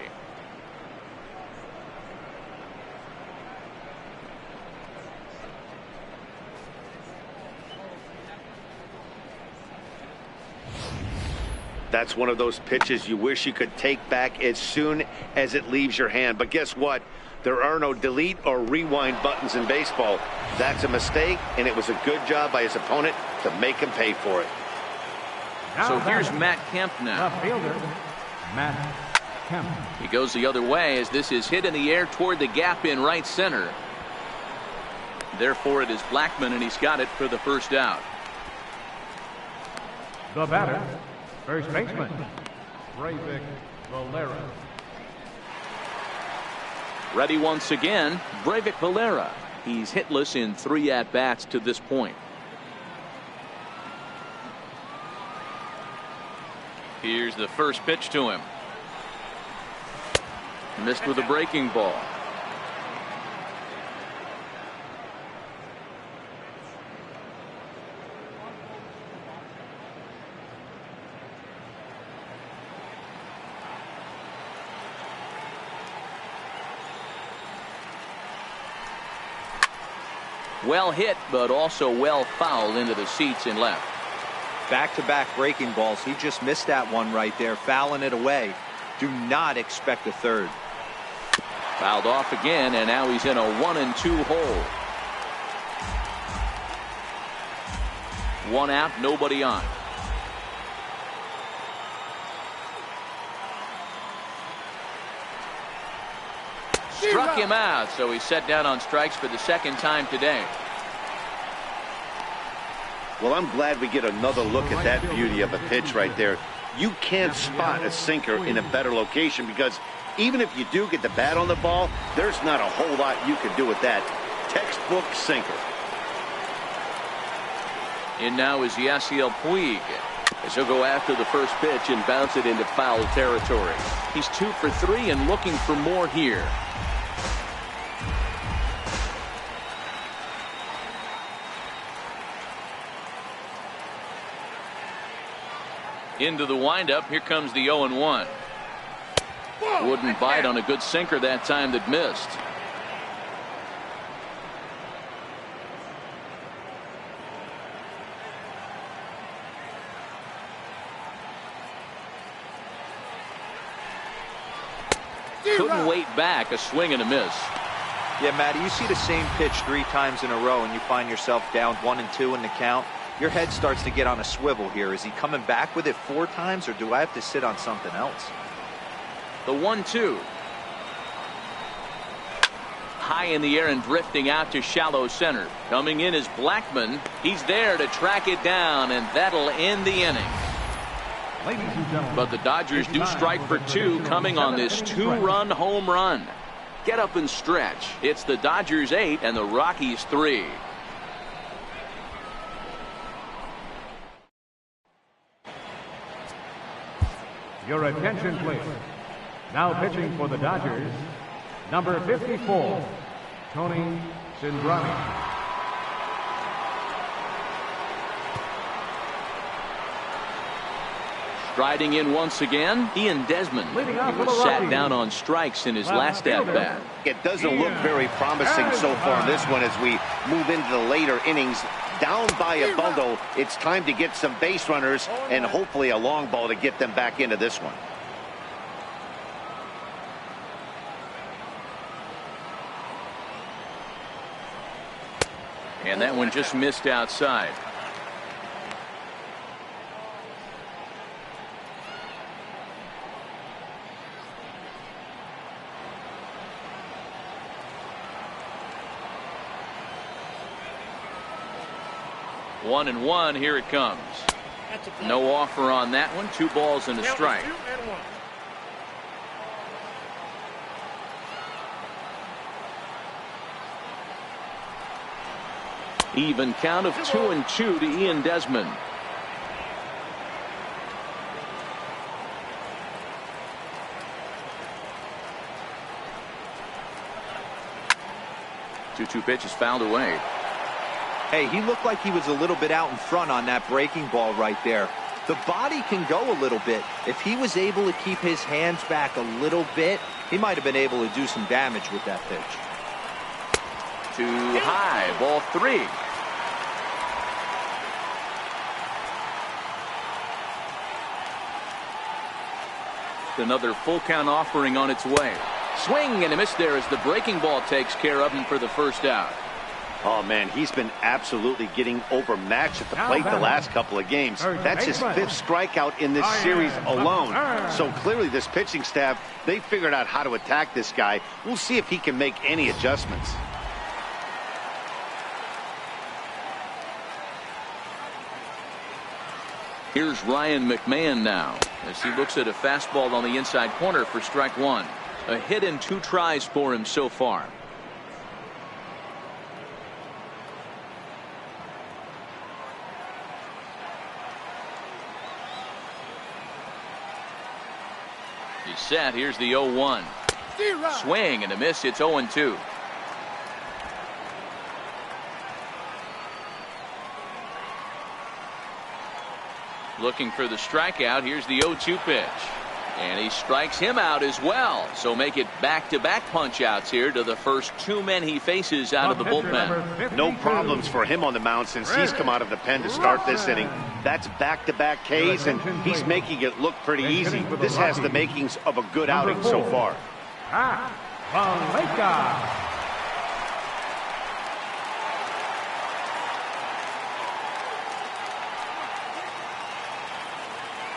That's one of those pitches you wish you could take back as soon as it leaves your hand. But guess what? There are no delete or rewind buttons in baseball. That's a mistake, and it was a good job by his opponent to make him pay for it. So here's Matt Kemp now. The fielder, Matt Kemp. He goes the other way as this is hit in the air toward the gap in right center. Therefore, it is Blackman, and he's got it for the first out. The batter, first baseman, Breivik Valera. Ready once again, Breivik Valera. He's hitless in 3 at-bats to this point. Here's the first pitch to him. Missed with a breaking ball. Well hit, but also well fouled into the seats in left. Back-to-back breaking balls. He just missed that one right there, fouling it away. Do not expect a third. Fouled off again, and now he's in a 1-2 hole. 1 out, nobody on. Struck him out, so he's set down on strikes for the second time today. Well, I'm glad we get another look at that beauty of a pitch right there. You can't spot a sinker in a better location because even if you do get the bat on the ball, there's not a whole lot you can do with that. Textbook sinker. And now is Yasiel Puig. As he'll go after the first pitch and bounce it into foul territory. He's 2 for 3 and looking for more here. Into the windup. Here comes the 0-1. Wouldn't bite on a good sinker that time that missed. Couldn't wait back. A swing and a miss. Yeah, Matty, you see the same pitch 3 times in a row and you find yourself down 1-2 in the count. Your head starts to get on a swivel here. Is he coming back with it 4 times, or do I have to sit on something else? The 1-2. High in the air and drifting out to shallow center. Coming in is Blackman. He's there to track it down, and that'll end the inning. But the Dodgers do strike for 2 coming on this 2-run home run. Get up and stretch. It's the Dodgers 8 and the Rockies 3. Your attention, please. Now pitching for the Dodgers, number 54, Tony Cindrani. Striding in once again, Ian Desmond. He was sat down on strikes in his last at-bat. It doesn't look very promising so far in this one as we move into the later innings. Down by a bundle, it's time to get some base runners and hopefully a long ball to get them back into this one. And that one just missed outside. One and one. Here it comes. No offer on that one. 2 balls and a strike. Even count of 2-2 to Ian Desmond. Two pitch is fouled away. Hey, he looked like he was a little bit out in front on that breaking ball right there. The body can go a little bit. If he was able to keep his hands back a little bit, he might have been able to do some damage with that pitch. Too high. Ball 3. Another full count offering on its way. Swing and a miss there as the breaking ball takes care of him for the first out. Oh, man, he's been absolutely getting overmatched at the plate the last couple of games. That's his 5th strikeout in this series alone. So clearly this pitching staff, they figured out how to attack this guy. We'll see if he can make any adjustments. Here's Ryan McMahon now as he looks at a fastball on the inside corner for strike 1. A hit and 2 tries for him so far. He's set. Here's the 0-1. Swing and a miss. It's 0-2. Looking for the strikeout. Here's the 0-2 pitch. And he strikes him out as well. So make it back-to-back punch-outs here to the first 2 men he faces out of the bullpen. No problems for him on the mound since he's come out of the pen to start this inning. That's back-to-back Ks, and he's making it look pretty easy. This has the makings of a good outing so far.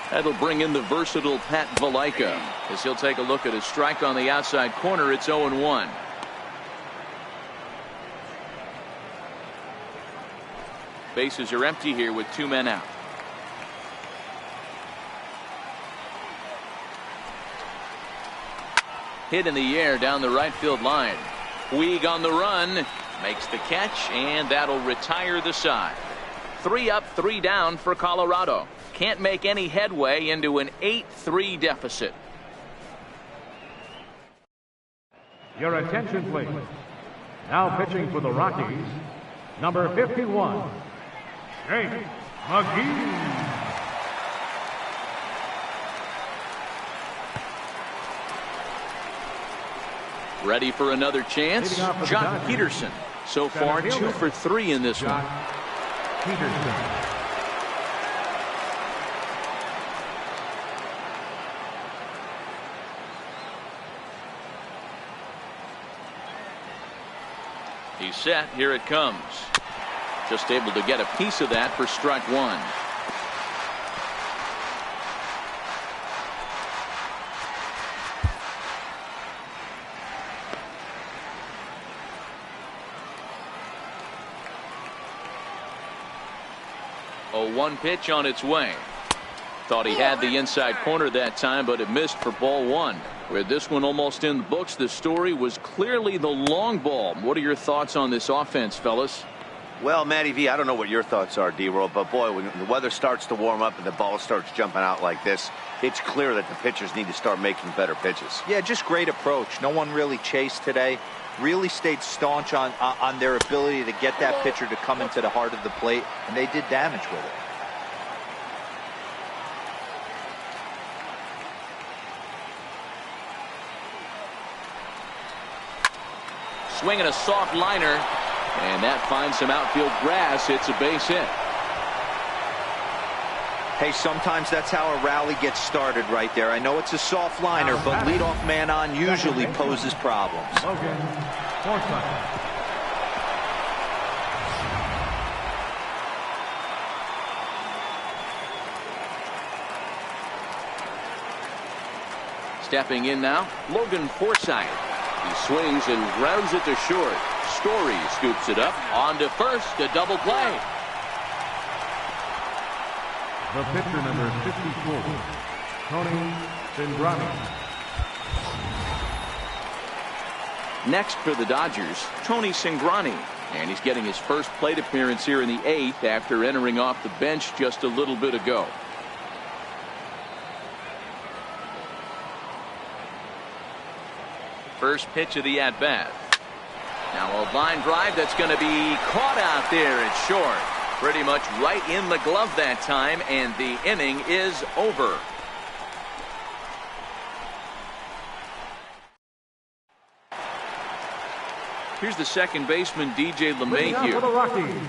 That'll bring in the versatile Pat Valaika as he'll take a look at a strike on the outside corner. It's 0-1. Bases are empty here with 2 men out. Hit in the air down the right field line. Puig on the run, makes the catch, and that'll retire the side. 3 up, 3 down for Colorado. can't make any headway into an 8-3 deficit. Your attention, please. Now pitching for the Rockies, number 51, Jake McGee. Ready for another chance? Jock Peterson. So far, 2 for 3 in this one. Peterson. He's set. Here it comes. Just able to get a piece of that for strike one. A 1 pitch on its way. Thought he had the inside corner that time, but it missed for ball 1. With this one almost in the books, the story was clearly the long ball. What are your thoughts on this offense, fellas? Well, Matty V, I don't know what your thoughts are, D-Roll, but boy, when the weather starts to warm up and the ball starts jumping out like this, it's clear that the pitchers need to start making better pitches. Yeah, just great approach. No one really chased today. Really stayed staunch on their ability to get that pitcher to come into the heart of the plate, and they did damage with it. Swinging a soft liner, and that finds some outfield grass. It's a base hit. Hey, sometimes that's how a rally gets started right there. I know it's a soft liner, but leadoff man on usually poses problems. Logan Forsythe. Stepping in now, Logan Forsythe. He swings and grounds it to short. Story scoops it up on to first, a double play. The pitcher, number 54, Tony Cingrani. Next for the Dodgers, Tony Cingrani. And he's getting his first plate appearance here in the 8th after entering off the bench just a little bit ago. First pitch of the at-bat. Now a line drive that's going to be caught out there at short. Pretty much right in the glove that time, and the inning is over. Here's the second baseman, DJ LeMahieu. For the Rockies,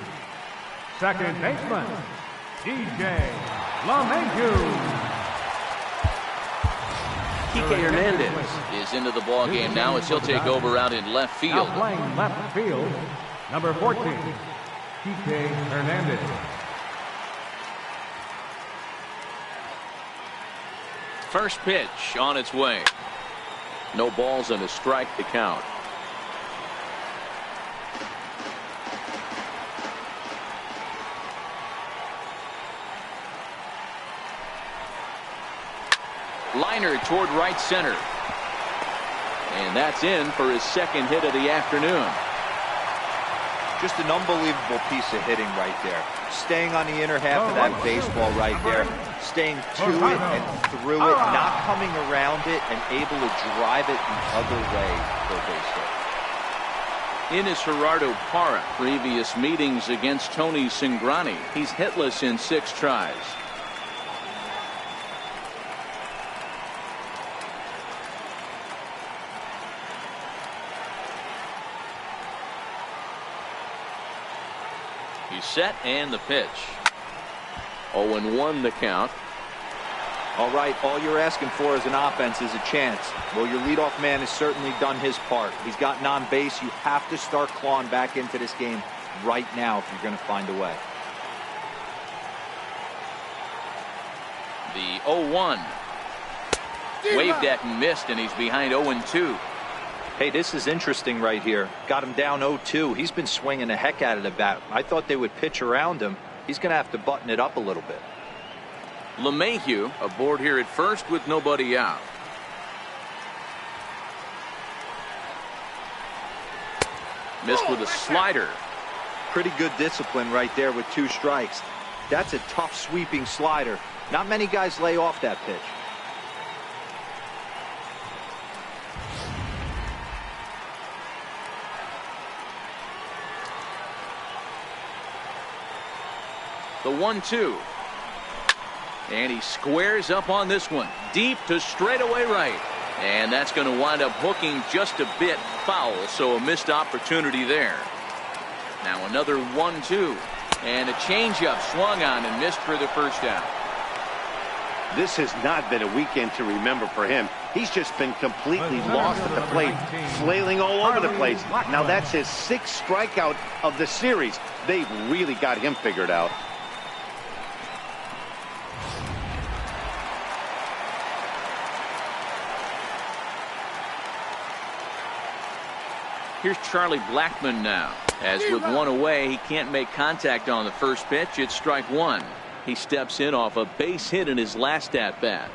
second baseman, DJ LeMahieu. Kike Hernandez is into the ball game now as he'll take over out in left field. Now playing left field, number 14, Kike Hernandez. First pitch on its way. No balls and a strike to count. Liner toward right center. And that's in for his second hit of the afternoon. Just an unbelievable piece of hitting right there. Staying on the inner half of that baseball right there. Staying to it and through it. Not coming around it and able to drive it the other way for a base hit. In is Gerardo Parra. Previous meetings against Tony Cingrani. He's hitless in 6 tries. He's set and the pitch. 0-1 the count. All right, all you're asking for as an offense is a chance. Well, your leadoff man has certainly done his part. He's gotten on base. You have to start clawing back into this game right now if you're going to find a way. The 0-1. Waved at and missed, and he's behind 0-2. Hey, this is interesting right here. Got him down 0-2. He's been swinging the heck out of the bat. I thought they would pitch around him. He's going to have to button it up a little bit. LeMahieu aboard here at first with nobody out. Missed with a slider. Pretty good discipline right there with 2 strikes. That's a tough sweeping slider. Not many guys lay off that pitch. The 1-2. And he squares up on this one. Deep to straightaway right. And that's going to wind up hooking just a bit foul, so a missed opportunity there. Now another 1-2. And a changeup swung on and missed for the first out. This has not been a weekend to remember for him. He's just been completely lost at the plate, flailing all over the place. Now that's his 6th strikeout of the series. They've really got him figured out. Here's Charlie Blackmon now. As with one away, he can't make contact on the first pitch. It's strike one. He steps in off a base hit in his last at bat.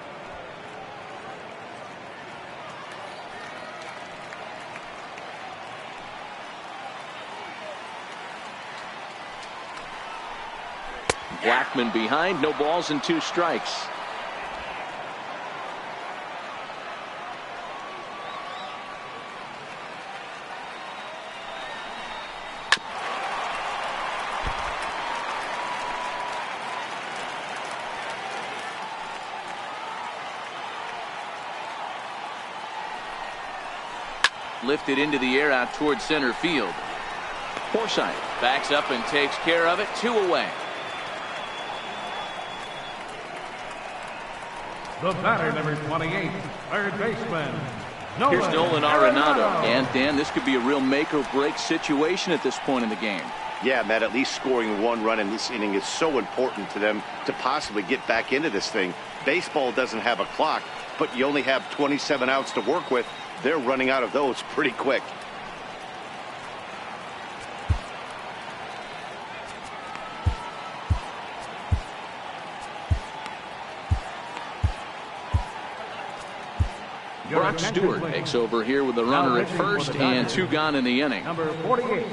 Blackmon behind, no balls and 2 strikes. Lifted into the air out towards center field. Forsythe backs up and takes care of it. 2 away. The batter, number 28, third baseman. Here's Nolan Arenado. And Dan, this could be a real make or break situation at this point in the game. Yeah, Matt, at least scoring 1 run in this inning is so important to them to possibly get back into this thing. Baseball doesn't have a clock, but you only have 27 outs to work with. They're running out of those pretty quick. Brock Stewart takes over here with the runner at first and 2 gone in the inning. Number 48,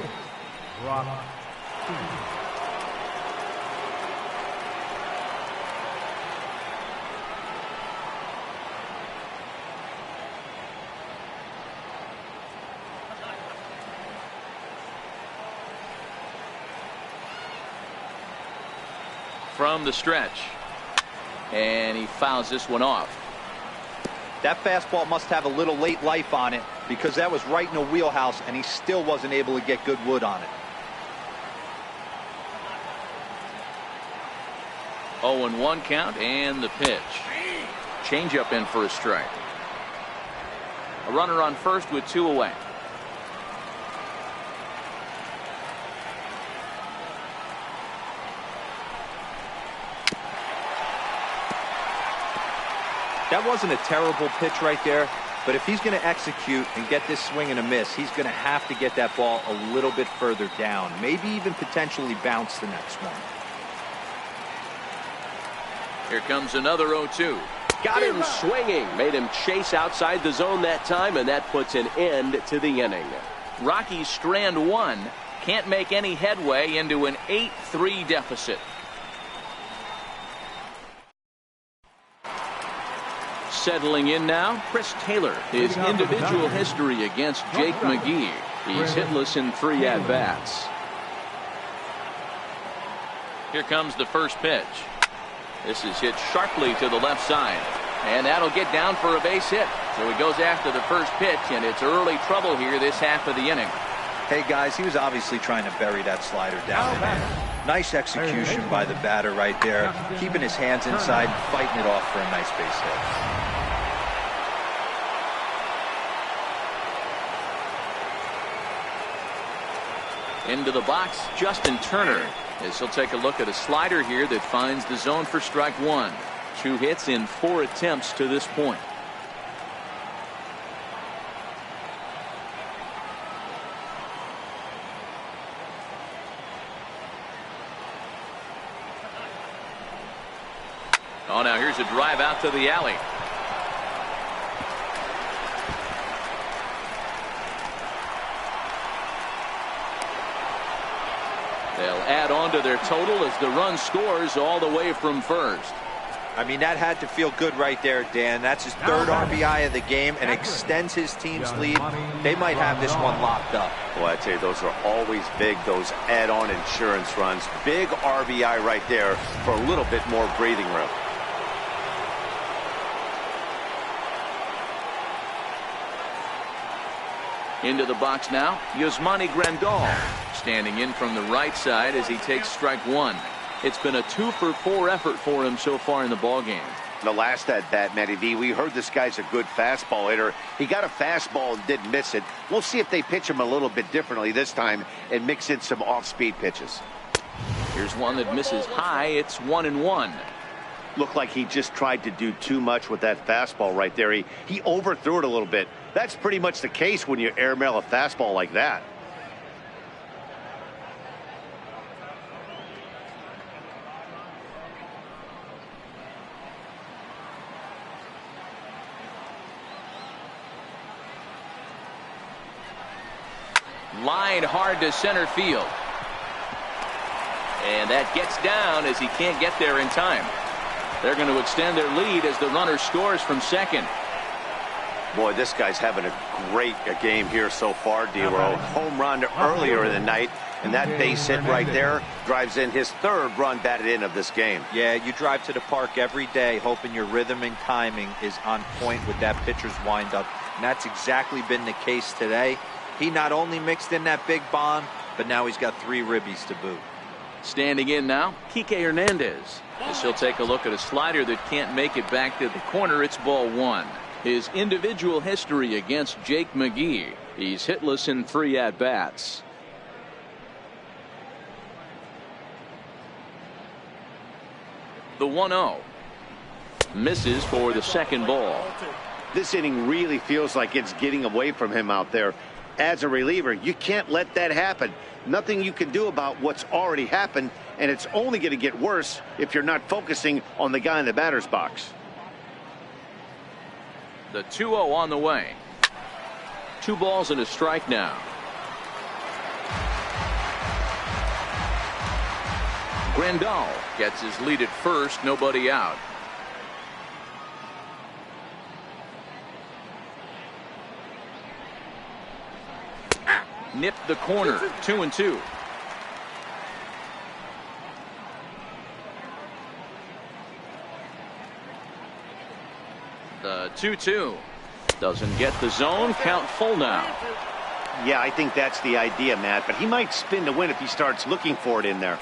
Brock Stewart. From the stretch. And he fouls this one off. That fastball must have a little late life on it, because that was right in the wheelhouse and he still wasn't able to get good wood on it. 0-1 count and the pitch. Changeup in for a strike. A runner on first with 2 away. That wasn't a terrible pitch right there, but if he's going to execute and get this swing and a miss, he's going to have to get that ball a little bit further down, maybe even potentially bounce the next one. Here comes another 0-2. Got him swinging, made him chase outside the zone that time, and that puts an end to the inning. Rockies strand 1, can't make any headway into an 8-3 deficit. Settling in now, Chris Taylor. His individual history against Jake McGee. He's hitless in 3 at-bats. Here comes the first pitch. This is hit sharply to the left side. And that'll get down for a base hit. So he goes after the first pitch, and it's early trouble here this half of the inning. Hey, guys, he was obviously trying to bury that slider down in there. Nice execution by the batter right there, keeping his hands inside and fighting it off for a nice base hit. Into the box, Justin Turner, as he'll take a look at a slider here that finds the zone for strike 1. 2 hits in 4 attempts to this point. Oh, now here's a drive out to the alley. They'll add on to their total as the run scores all the way from first. I mean, that had to feel good right there, Dan. That's his third RBI of the game and extends his team's lead. They might have this one locked up. Well, I tell you, those are always big, those add-on insurance runs. Big RBI right there for a little bit more breathing room. Into the box now, Yasmani Grandal standing in from the right side as he takes strike one. It's been a 2-for-4 effort for him so far in the ballgame. The last at bat, Matty V, we heard this guy's a good fastball hitter. He got a fastball and didn't miss it. We'll see if they pitch him a little bit differently this time and mix in some off-speed pitches. Here's one that misses high. It's 1-1. Looked like he just tried to do too much with that fastball right there. He overthrew it a little bit. That's pretty much the case when you airmail a fastball like that. Line hard to center field. And that gets down as he can't get there in time. They're going to extend their lead as the runner scores from second. Boy, this guy's having a great game here so far, D-Row. Home run earlier in the night, and that base hit right there drives in his third run batted in of this game. Yeah, you drive to the park every day hoping your rhythm and timing is on point with that pitcher's windup, and that's exactly been the case today. He not only mixed in that big bomb, but now he's got 3 ribbies to boot. Standing in now, Kike Hernandez. As he'll take a look at a slider that can't make it back to the corner. It's ball 1. His individual history against Jake McGee. He's hitless in 3 at-bats. The 1-0. Misses for the second ball. This inning really feels like it's getting away from him out there. As a reliever, you can't let that happen. Nothing you can do about what's already happened, and it's only going to get worse if you're not focusing on the guy in the batter's box. The 2-0 on the way. 2 balls and a strike now. Grandal gets his lead at first, nobody out. Nipped the corner, 2-2. The 2-2 doesn't get the zone. Count full now. Yeah, I think that's the idea, Matt, but he might spin to win if he starts looking for it in there.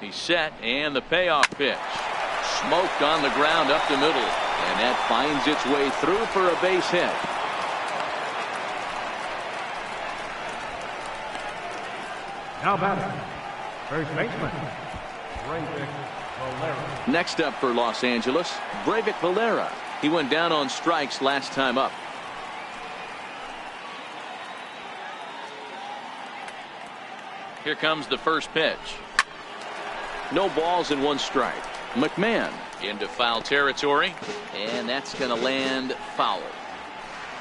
He's set, and the payoff pitch. Smoked on the ground up the middle, and that finds its way through for a base hit. Now batting, first baseman, Breivik Valera. Next up for Los Angeles, Breivik Valera. He went down on strikes last time up. Here comes the first pitch. No balls and 1 strike. McMahon into foul territory, and that's going to land foul.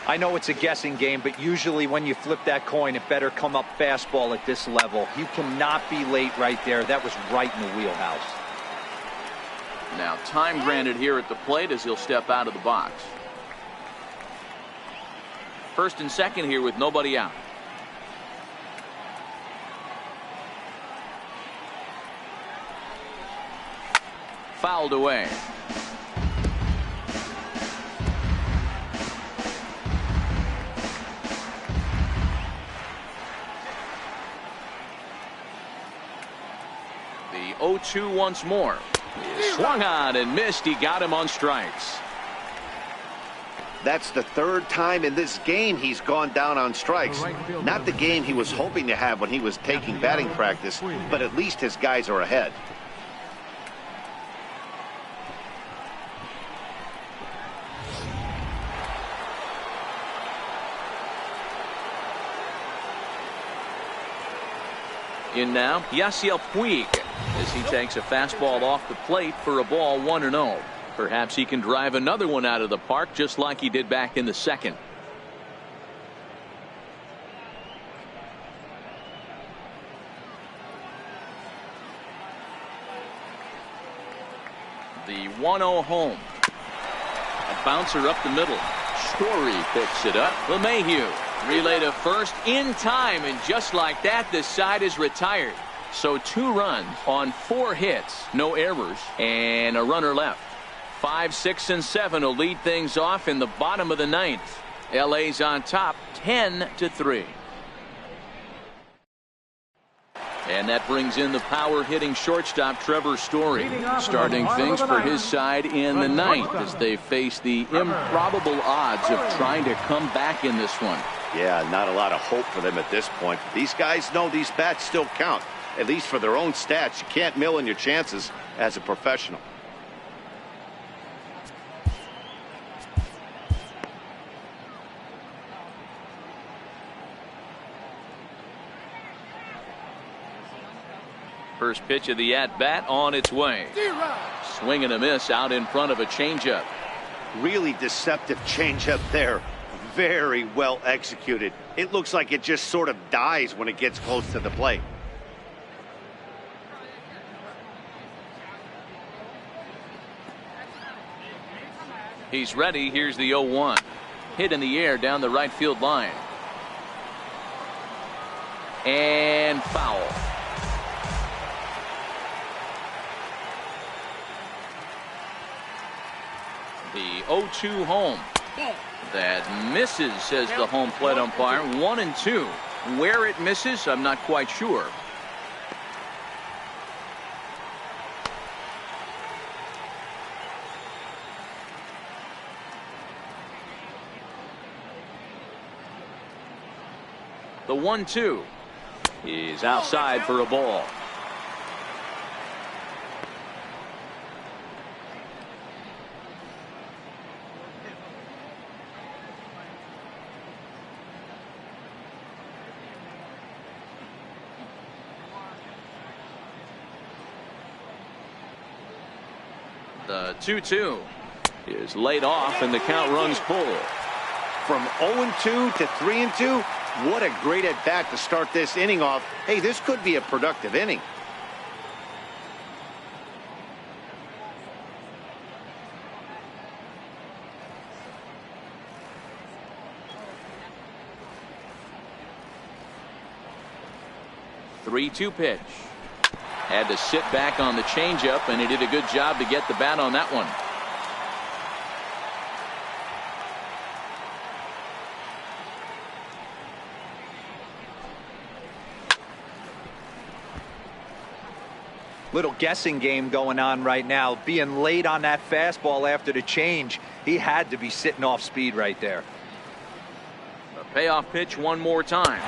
I know it's a guessing game, but usually when you flip that coin, it better come up fastball at this level. You cannot be late right there. That was right in the wheelhouse. Now time granted here at the plate as he'll step out of the box. First and second here with nobody out. Fouled away. The 0-2 once more. Swung on and missed. He got him on strikes. That's the 3rd time in this game he's gone down on strikes. Not the game he was hoping to have when he was taking batting practice, but at least his guys are ahead. In now, Yasiel Puig, as he takes a fastball off the plate for a ball 1-0. Perhaps he can drive another one out of the park just like he did back in the second. The 1-0 home. A bouncer up the middle. Story picks it up. LeMahieu relay to first in time, and just like that, the side is retired. So 2 runs on 4 hits, no errors, and a runner left. 5, 6, and 7 will lead things off in the bottom of the 9th. LA's on top 10-3. And that brings in the power hitting shortstop Trevor Story, starting things for his side in the 9th as they face the improbable odds of trying to come back in this one. Yeah, not a lot of hope for them at this point. These guys know these bats still count, at least for their own stats. You can't mill in your chances as a professional. First pitch of the at-bat on its way. Swing and a miss out in front of a changeup. Really deceptive changeup there. Very well executed. It looks like it just sort of dies when it gets close to the plate. He's ready. Here's the 0-1. Hit in the air down the right field line. And foul. The 0-2 home. That misses, says the home plate umpire. 1-2. Where it misses, I'm not quite sure. The 1-2 is outside for a ball. The 2-2 is laid off and the count runs full. From 0-2 to 3-2, what a great at bat to start this inning off. Hey, this could be a productive inning. Three-two pitch. Had to sit back on the changeup, and he did a good job to get the bat on that one. Little guessing game going on right now. Being late on that fastball after the change, he had to be sitting off speed right there. A payoff pitch one more time.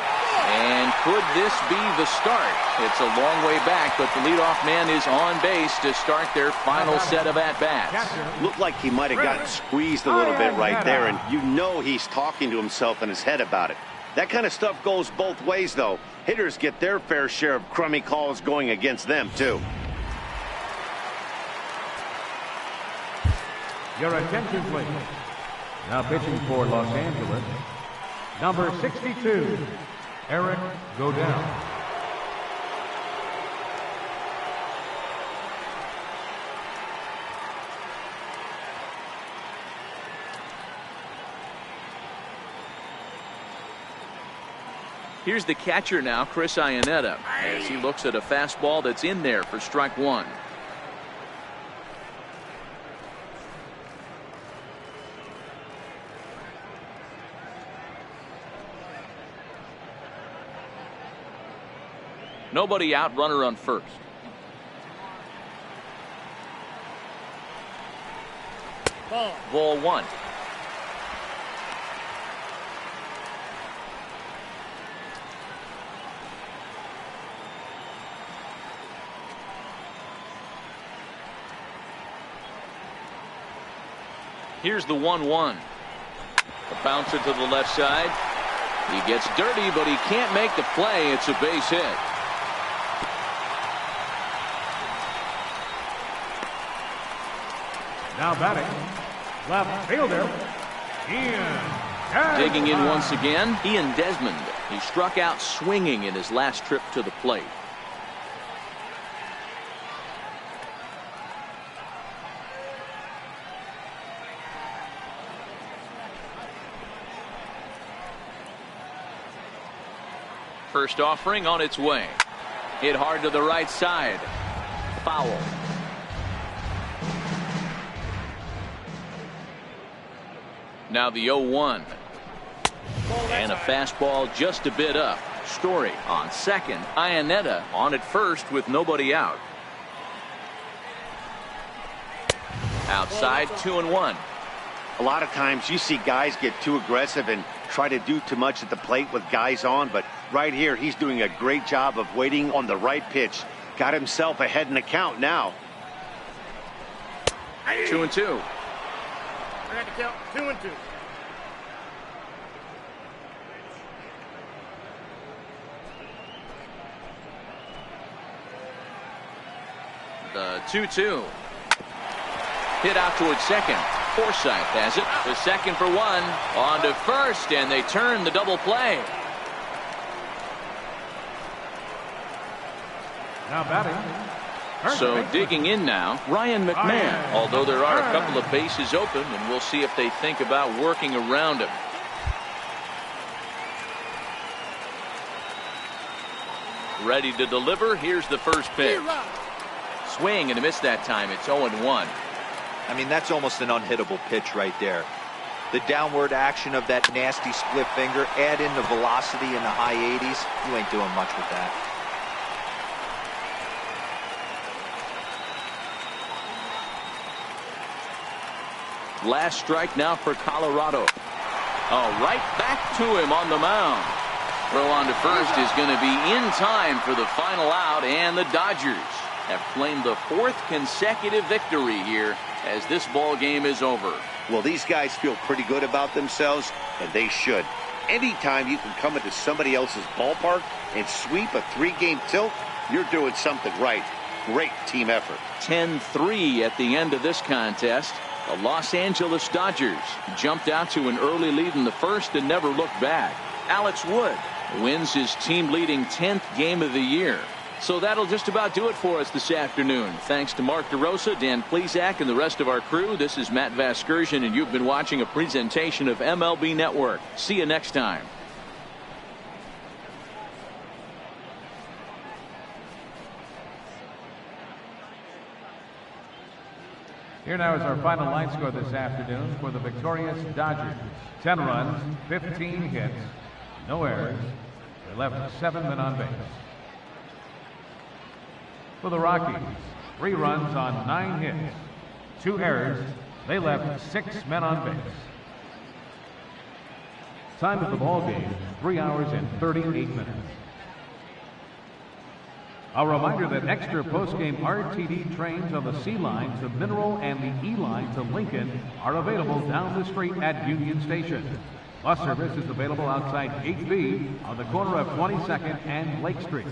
And could this be the start? It's a long way back, but the leadoff man is on base to start their final set of at-bats. Looked like he might have gotten squeezed a little bit right there, and you know he's talking to himself in his head about it. That kind of stuff goes both ways, though. Hitters get their fair share of crummy calls going against them, too. Your attention, please. Now pitching for Los Angeles, number 62, Eric Godin. Here's the catcher now, Chris Iannetta, as he looks at a fastball that's in there for strike one. Nobody out, runner on first. Ball one. Here's the 1-1. A bouncer to the left side. He gets dirty, but he can't make the play. It's a base hit. Now batting, left fielder, Ian. Digging in once again, Ian Desmond. He struck out swinging in his last trip to the plate. First offering on its way. Hit hard to the right side. Foul. Now the 0-1. And a fastball just a bit up. Story on second. Iannetta on at first with nobody out. Outside, 2-1. A lot of times you see guys get too aggressive and try to do too much at the plate with guys on, but right here he's doing a great job of waiting on the right pitch. Got himself ahead in the count now. 2-2. I got to count 2-2. The 2-2. Hit out towards second. Forsythe has it. The second for one. On to first, and they turn the double play. Now batting. So digging in now, Ryan McMahon. Although there are a couple of bases open, and we'll see if they think about working around him. Ready to deliver. Here's the first pitch. Swing and a miss that time. It's 0-1. I mean, that's almost an unhittable pitch right there. The downward action of that nasty split finger, add in the velocity in the high 80s, you ain't doing much with that. Last strike now for Colorado. Oh, right back to him on the mound. Throw on to first is going to be in time for the final out, and the Dodgers have claimed the 4th consecutive victory here as this ball game is over. Well, these guys feel pretty good about themselves, and they should. Anytime you can come into somebody else's ballpark and sweep a 3-game tilt, you're doing something right. Great team effort. 10-3 at the end of this contest. The Los Angeles Dodgers jumped out to an early lead in the first and never looked back. Alex Wood wins his team-leading 10th game of the year. So that'll just about do it for us this afternoon. Thanks to Mark DeRosa, Dan Plesac, and the rest of our crew. This is Matt Vasgersian, and you've been watching a presentation of MLB Network. See you next time. Here now is our final line score this afternoon for the victorious Dodgers. 10 runs, 15 hits, no errors. They left 7 men on base. For the Rockies, 3 runs on 9 hits, 2 errors. They left 6 men on base. Time of the ball game, 3 hours and 38 minutes. A reminder that extra post-game RTD trains on the C line to Mineral and the E line to Lincoln are available down the street at Union Station. Bus service is available outside Gate B on the corner of 22nd and Lake Street.